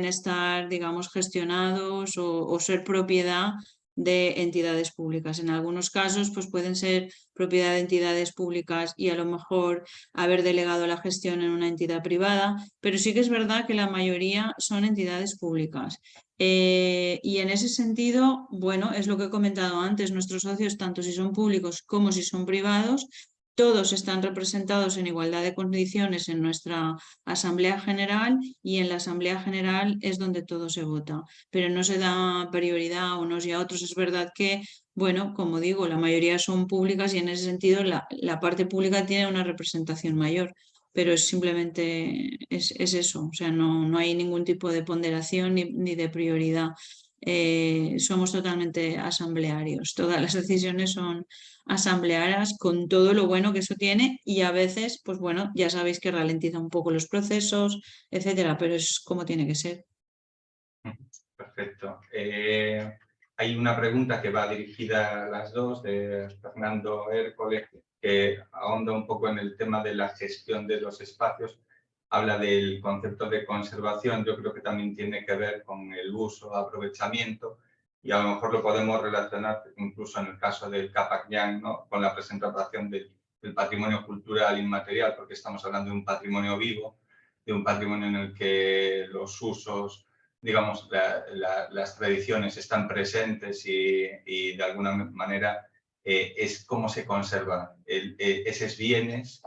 estar, digamos, gestionados o ser propiedad de entidades públicas. En algunos casos, pues pueden ser propiedad de entidades públicas y a lo mejor haber delegado la gestión en una entidad privada, pero sí que es verdad que la mayoría son entidades públicas. Y en ese sentido, bueno, es lo que he comentado antes, nuestros socios, tanto si son públicos como si son privados, todos están representados en igualdad de condiciones en nuestra Asamblea General y en la Asamblea General es donde todo se vota, pero no se da prioridad a unos y a otros. Es verdad que, bueno, como digo, la mayoría son públicas y en ese sentido la parte pública tiene una representación mayor, pero es simplemente es eso, o sea, no hay ningún tipo de ponderación ni de prioridad. Somos totalmente asamblearios, todas las decisiones son asamblearias con todo lo bueno que eso tiene y a veces, pues bueno, ya sabéis que ralentiza un poco los procesos, etcétera, pero es como tiene que ser. Perfecto. Hay una pregunta que va dirigida a las dos, de Fernando Hércole, que ahonda un poco en el tema de la gestión de los espacios. Habla del concepto de conservación, yo creo que también tiene que ver con el uso, aprovechamiento, y a lo mejor lo podemos relacionar incluso en el caso del Capac Yang, ¿no?, con la presentación del patrimonio cultural inmaterial, porque estamos hablando de un patrimonio vivo, de un patrimonio en el que los usos, digamos, las tradiciones están presentes y de alguna manera es cómo se conservan esos bienes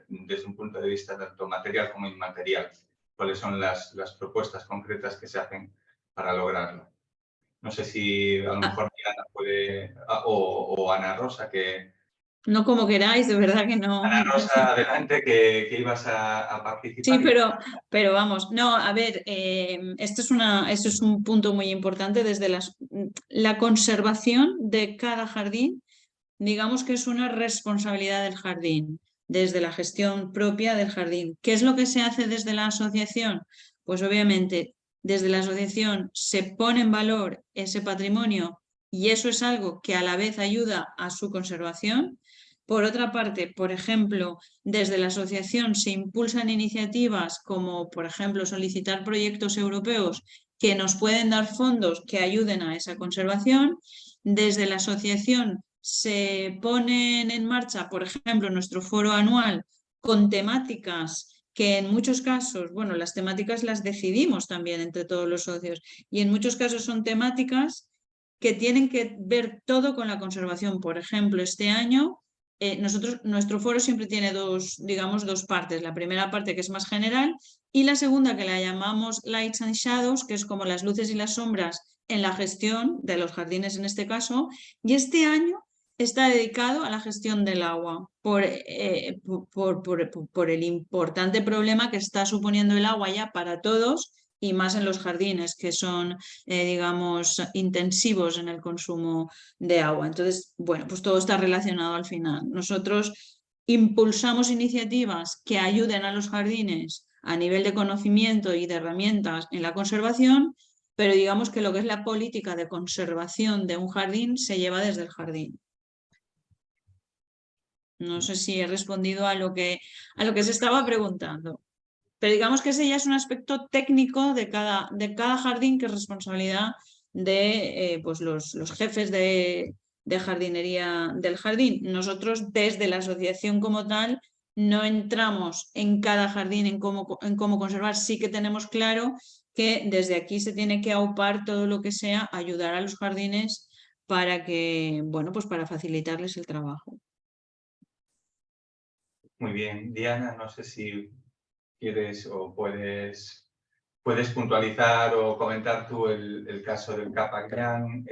desde un punto de vista tanto material como inmaterial. ¿Cuáles son las propuestas concretas que se hacen para lograrlo? No sé si a lo mejor Diana puede, o Ana Rosa, que... No como queráis, de verdad que no. Ana Rosa, adelante, que ibas a Sí, participar. pero vamos, no, a ver, esto es un punto muy importante desde la conservación de cada jardín, digamos que es una responsabilidad del jardín, desde la gestión propia del jardín. ¿Qué es lo que se hace desde la asociación? Pues obviamente desde la asociación se pone en valor ese patrimonio y eso es algo que a la vez ayuda a su conservación. Por otra parte, por ejemplo, desde la asociación se impulsan iniciativas como, por ejemplo, solicitar proyectos europeos que nos pueden dar fondos que ayuden a esa conservación. Desde la asociación se ponen en marcha, por ejemplo, nuestro foro anual con temáticas que en muchos casos, bueno, las temáticas las decidimos también entre todos los socios y en muchos casos son temáticas que tienen que ver todo con la conservación. Por ejemplo, este año nuestro foro siempre tiene digamos, dos partes. La primera parte que es más general y la segunda que la llamamos Lights and Shadows, que es como las luces y las sombras en la gestión de los jardines en este caso. Y este año está dedicado a la gestión del agua por el importante problema que está suponiendo el agua ya para todos y más en los jardines que son, digamos, intensivos en el consumo de agua. Entonces, bueno, pues todo está relacionado al final. Nosotros impulsamos iniciativas que ayuden a los jardines a nivel de conocimiento y de herramientas en la conservación, pero digamos que lo que es la política de conservación de un jardín se lleva desde el jardín. No sé si he respondido a lo que se estaba preguntando. Pero digamos que ese ya es un aspecto técnico de cada jardín que es responsabilidad de pues los jefes de jardinería del jardín. Nosotros desde la asociación como tal no entramos en cada jardín en cómo conservar. Sí que tenemos claro que desde aquí se tiene que aupar todo lo que sea ayudar a los jardines para que, bueno, pues para facilitarles el trabajo. Muy bien. Diana, no sé si quieres o puedes puntualizar o comentar tú el caso del Capac Yang,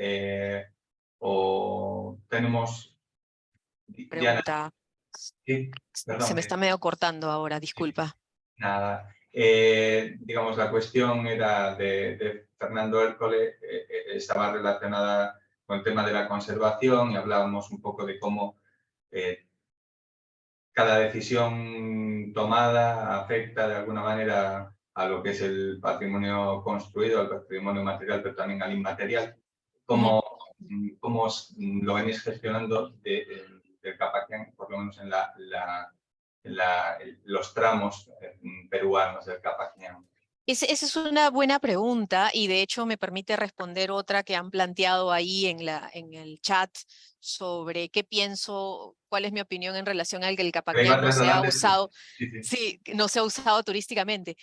o tenemos... Diana, Pregunta. sí, Se perdón. me está medio cortando ahora, disculpa. Nada. Digamos, la cuestión era de Fernando Hércole, estaba relacionada con el tema de la conservación y hablábamos un poco de cómo cada decisión tomada afecta de alguna manera a lo que es el patrimonio construido, al patrimonio material, pero también al inmaterial. ¿Cómo lo venís gestionando del Capac Yang, por lo menos en los tramos peruanos del Capac Yang? Esa es una buena pregunta y de hecho me permite responder otra que han planteado ahí en el chat sobre qué pienso, cuál es mi opinión en relación al que el Capac Yang no se ha usado, sí, no se ha usado turísticamente.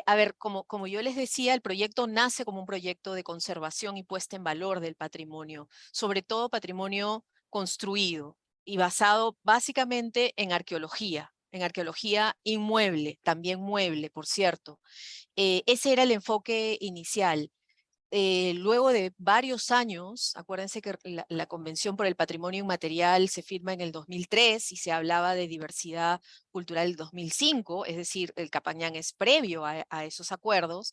A ver, como yo les decía, el proyecto nace como un proyecto de conservación y puesta en valor del patrimonio, sobre todo patrimonio construido. y basado básicamente en arqueología inmueble, también mueble, por cierto. Ese era el enfoque inicial. Luego de varios años, acuérdense que la Convención por el Patrimonio Inmaterial se firma en el 2003 y se hablaba de diversidad cultural en el 2005, es decir, el Capañán es previo a esos acuerdos.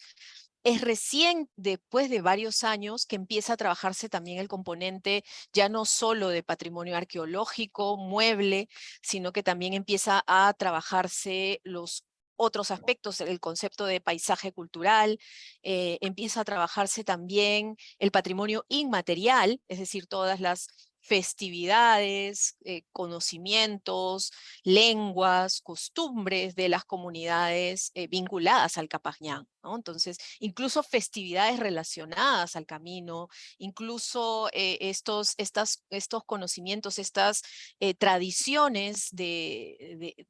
Es recién después de varios años que empieza a trabajarse también el componente ya no solo de patrimonio arqueológico, mueble, sino que también empieza a trabajarse los otros aspectos, el concepto de paisaje cultural, empieza a trabajarse también el patrimonio inmaterial, es decir, todas las festividades, conocimientos, lenguas, costumbres de las comunidades vinculadas al Capañán, ¿no? Entonces, incluso festividades relacionadas al camino, incluso estos conocimientos, estas tradiciones de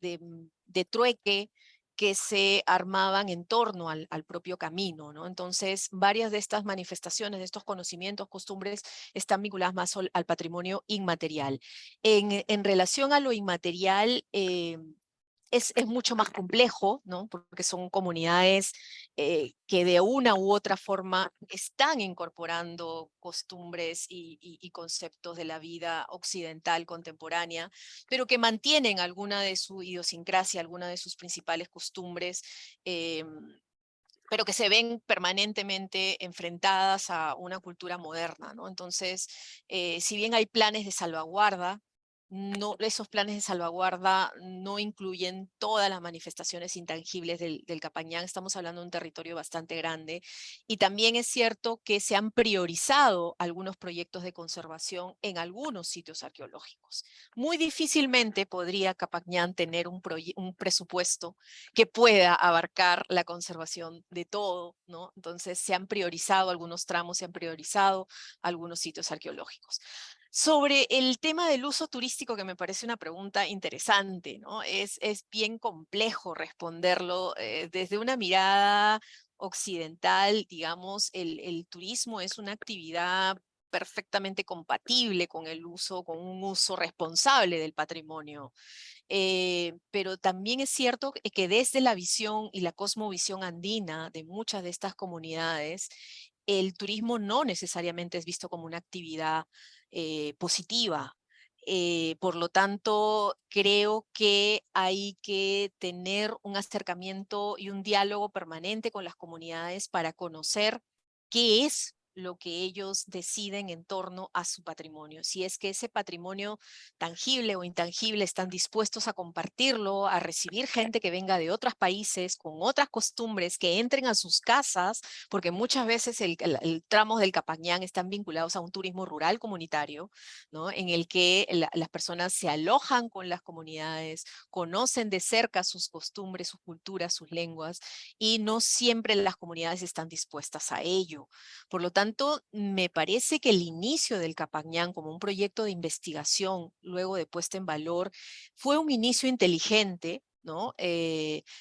trueque que se armaban en torno al propio camino, ¿no? Entonces, varias de estas manifestaciones, de estos conocimientos, costumbres, están vinculadas más al patrimonio inmaterial. En relación a lo inmaterial, es mucho más complejo, ¿no? Porque son comunidades que de una u otra forma están incorporando costumbres y conceptos de la vida occidental contemporánea, pero que mantienen alguna de su idiosincrasia, alguna de sus principales costumbres, pero que se ven permanentemente enfrentadas a una cultura moderna, ¿no? Entonces, si bien hay planes de salvaguarda, esos planes de salvaguarda no incluyen todas las manifestaciones intangibles del Capañán. Estamos hablando de un territorio bastante grande. Y también es cierto que se han priorizado algunos proyectos de conservación en algunos sitios arqueológicos. Muy difícilmente podría Capañán tener un presupuesto que pueda abarcar la conservación de todo, ¿no? Entonces se han priorizado algunos tramos, se han priorizado algunos sitios arqueológicos. Sobre el tema del uso turístico, que me parece una pregunta interesante, ¿no? Es bien complejo responderlo desde una mirada occidental, digamos, el turismo es una actividad perfectamente compatible con con un uso responsable del patrimonio. Pero también es cierto que desde la visión y la cosmovisión andina de muchas de estas comunidades, el turismo no necesariamente es visto como una actividad positiva. Por lo tanto, creo que hay que tener un acercamiento y un diálogo permanente con las comunidades para conocer qué es lo que ellos deciden en torno a su patrimonio. Si es que ese patrimonio tangible o intangible están dispuestos a compartirlo, a recibir gente que venga de otros países con otras costumbres, que entren a sus casas, porque muchas veces el tramos del Capañán están vinculados a un turismo rural comunitario, ¿no? En el que las personas se alojan con las comunidades, conocen de cerca sus costumbres, sus culturas, sus lenguas, y no siempre las comunidades están dispuestas a ello. Por lo tanto, me parece que el inicio del Capañán como un proyecto de investigación, luego de puesta en valor, fue un inicio inteligente, ¿no?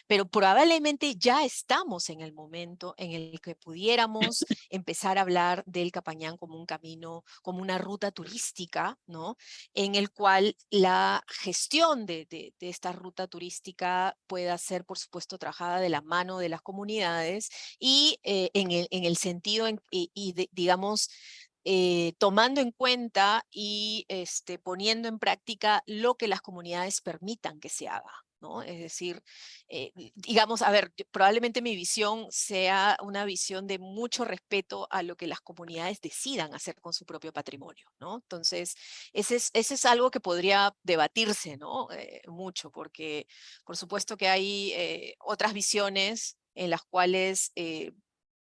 Pero probablemente ya estamos en el momento en el que pudiéramos empezar a hablar del Capañán como un camino, como una ruta turística, ¿no? En el cual la gestión de esta ruta turística pueda ser, por supuesto, trabajada de la mano de las comunidades y en el sentido, digamos, tomando en cuenta y poniendo en práctica lo que las comunidades permitan que se haga, ¿no? Es decir, digamos, a ver, probablemente mi visión sea una visión de mucho respeto a lo que las comunidades decidan hacer con su propio patrimonio, ¿no? Entonces, ese es algo que podría debatirse, ¿no? Mucho, porque por supuesto que hay otras visiones en las cuales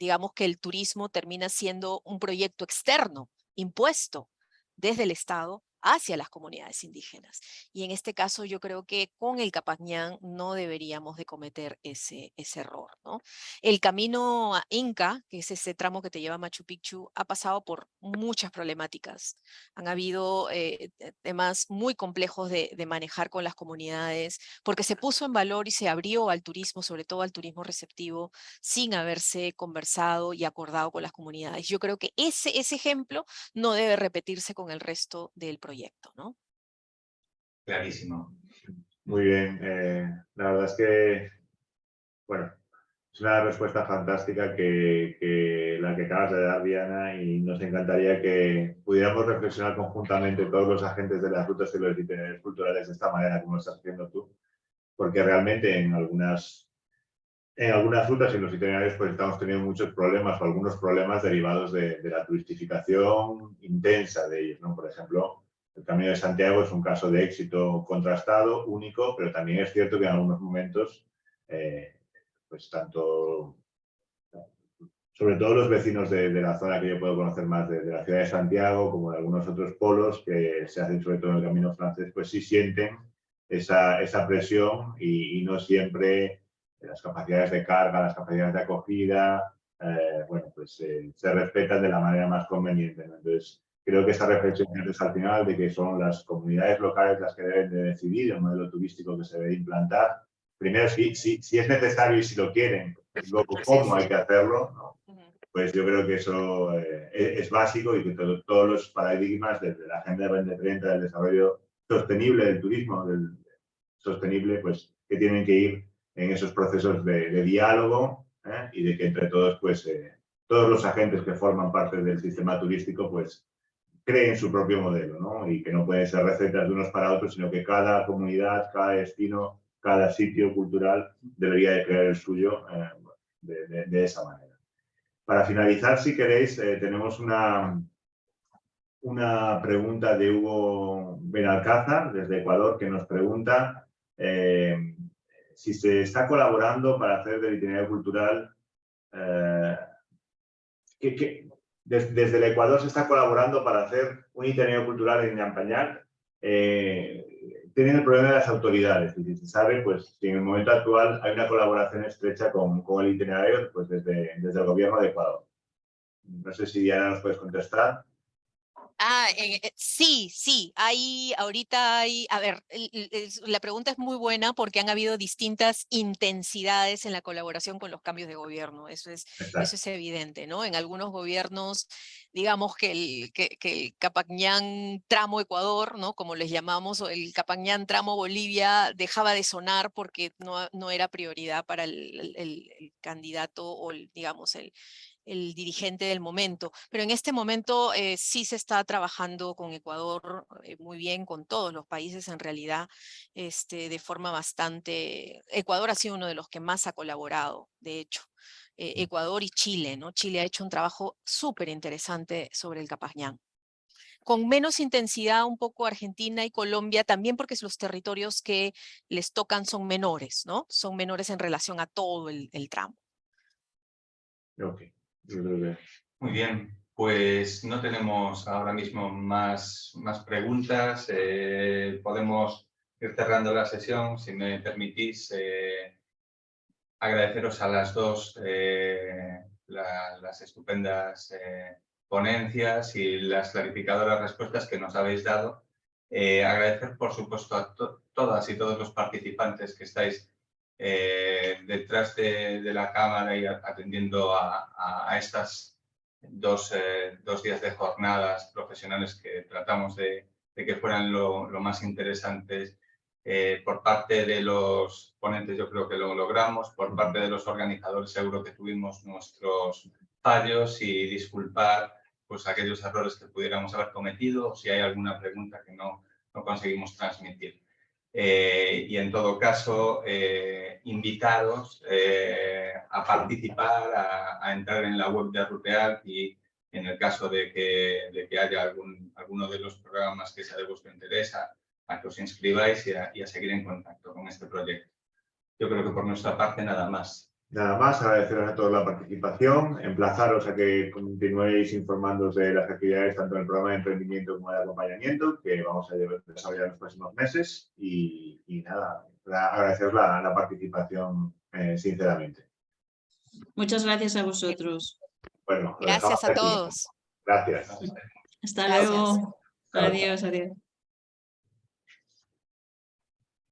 digamos que el turismo termina siendo un proyecto externo, impuesto desde el Estado hacia las comunidades indígenas. Y en este caso yo creo que con el Capañán no deberíamos de cometer ese error, ¿no? El camino a Inca, que es ese tramo que te lleva a Machu Picchu, ha pasado por muchas problemáticas. Han habido temas muy complejos de manejar con las comunidades, porque se puso en valor y se abrió al turismo, sobre todo al turismo receptivo, sin haberse conversado y acordado con las comunidades. Yo creo que ese ejemplo no debe repetirse con el resto del proyecto, ¿no? clarísimo. Muy bien. La verdad es que, bueno, es una respuesta fantástica que la que acabas de dar, Diana, y nos encantaría que pudiéramos reflexionar conjuntamente todos los agentes de las rutas y los itinerarios culturales de esta manera como lo estás haciendo tú, porque realmente en algunas rutas y en los itinerarios pues estamos teniendo muchos problemas o algunos problemas derivados de la turistificación intensa de ellos, ¿no? Por ejemplo, el Camino de Santiago es un caso de éxito contrastado, único, pero también es cierto que en algunos momentos, pues tanto, sobre todo los vecinos de la zona que yo puedo conocer más de la ciudad de Santiago, como de algunos otros polos que se hacen sobre todo en el Camino Francés, pues sí sienten esa presión y no siempre las capacidades de carga, las capacidades de acogida, bueno, pues se respetan de la manera más conveniente, ¿no? Entonces, creo que esa reflexión que haces al final de que son las comunidades locales las que deben de decidir el modelo turístico que se debe implantar. Primero, si es necesario y si lo quieren, luego cómo hay que hacerlo, ¿no? Pues yo creo que eso es básico y que todos los paradigmas desde la Agenda 2030 del desarrollo sostenible del turismo, del sostenible, pues que tienen que ir en esos procesos de diálogo y de que entre todos, pues todos los agentes que forman parte del sistema turístico, pues creen su propio modelo, ¿no? Y que no pueden ser recetas de unos para otros, sino que cada comunidad, cada destino, cada sitio cultural debería de crear el suyo de esa manera. Para finalizar, si queréis, tenemos una pregunta de Hugo Benalcázar, desde Ecuador, que nos pregunta si se está colaborando para hacer del itinerario cultural, desde el Ecuador se está colaborando para hacer un itinerario cultural en Ñampañal, tienen el problema de las autoridades. Y si se sabe, pues si en el momento actual hay una colaboración estrecha con el itinerario, pues desde el gobierno de Ecuador. No sé si Diana nos puedes contestar. Sí, ahorita hay, a ver, la pregunta es muy buena porque han habido distintas intensidades en la colaboración con los cambios de gobierno, eso es evidente, ¿no? En algunos gobiernos, digamos que el Capacñán tramo Ecuador, ¿no? Como les llamamos, o el Capacñán tramo Bolivia dejaba de sonar porque no era prioridad para el candidato o, digamos, el dirigente del momento. Pero en este momento sí se está trabajando con Ecuador muy bien, con todos los países en realidad, de forma bastante... Ecuador ha sido uno de los que más ha colaborado, de hecho. Ecuador y Chile, ¿no? Chile ha hecho un trabajo súper interesante sobre el Capacñán. Con menos intensidad un poco Argentina y Colombia, también porque los territorios que les tocan son menores, ¿no? Son menores en relación a todo el tramo. Ok. Muy bien, pues no tenemos ahora mismo más preguntas. Podemos ir cerrando la sesión. Si me permitís, agradeceros a las dos las estupendas ponencias y las clarificadoras respuestas que nos habéis dado. Agradecer, por supuesto, a todas y todos los participantes que estáis detrás de la cámara y atendiendo a estas dos días de jornadas profesionales que tratamos de que fueran lo más interesantes. Por parte de los ponentes yo creo que lo logramos, por parte de los organizadores seguro que tuvimos nuestros fallos y disculpar pues aquellos errores que pudiéramos haber cometido o si hay alguna pregunta que no conseguimos transmitir. Y en todo caso, invitaros a participar, a entrar en la web de Rutear y en el caso de que haya alguno de los programas que sea de vuestro interés, a que os inscribáis y a seguir en contacto con este proyecto. Yo creo que por nuestra parte nada más. Nada más, agradeceros a todos la participación, emplazaros a que continuéis informándoos de las actividades tanto en el programa de emprendimiento como de acompañamiento que vamos a desarrollar en los próximos meses y nada, agradeceros la participación sinceramente. Muchas gracias a vosotros. Bueno, gracias a todos. Gracias. Hasta luego. Adiós, adiós.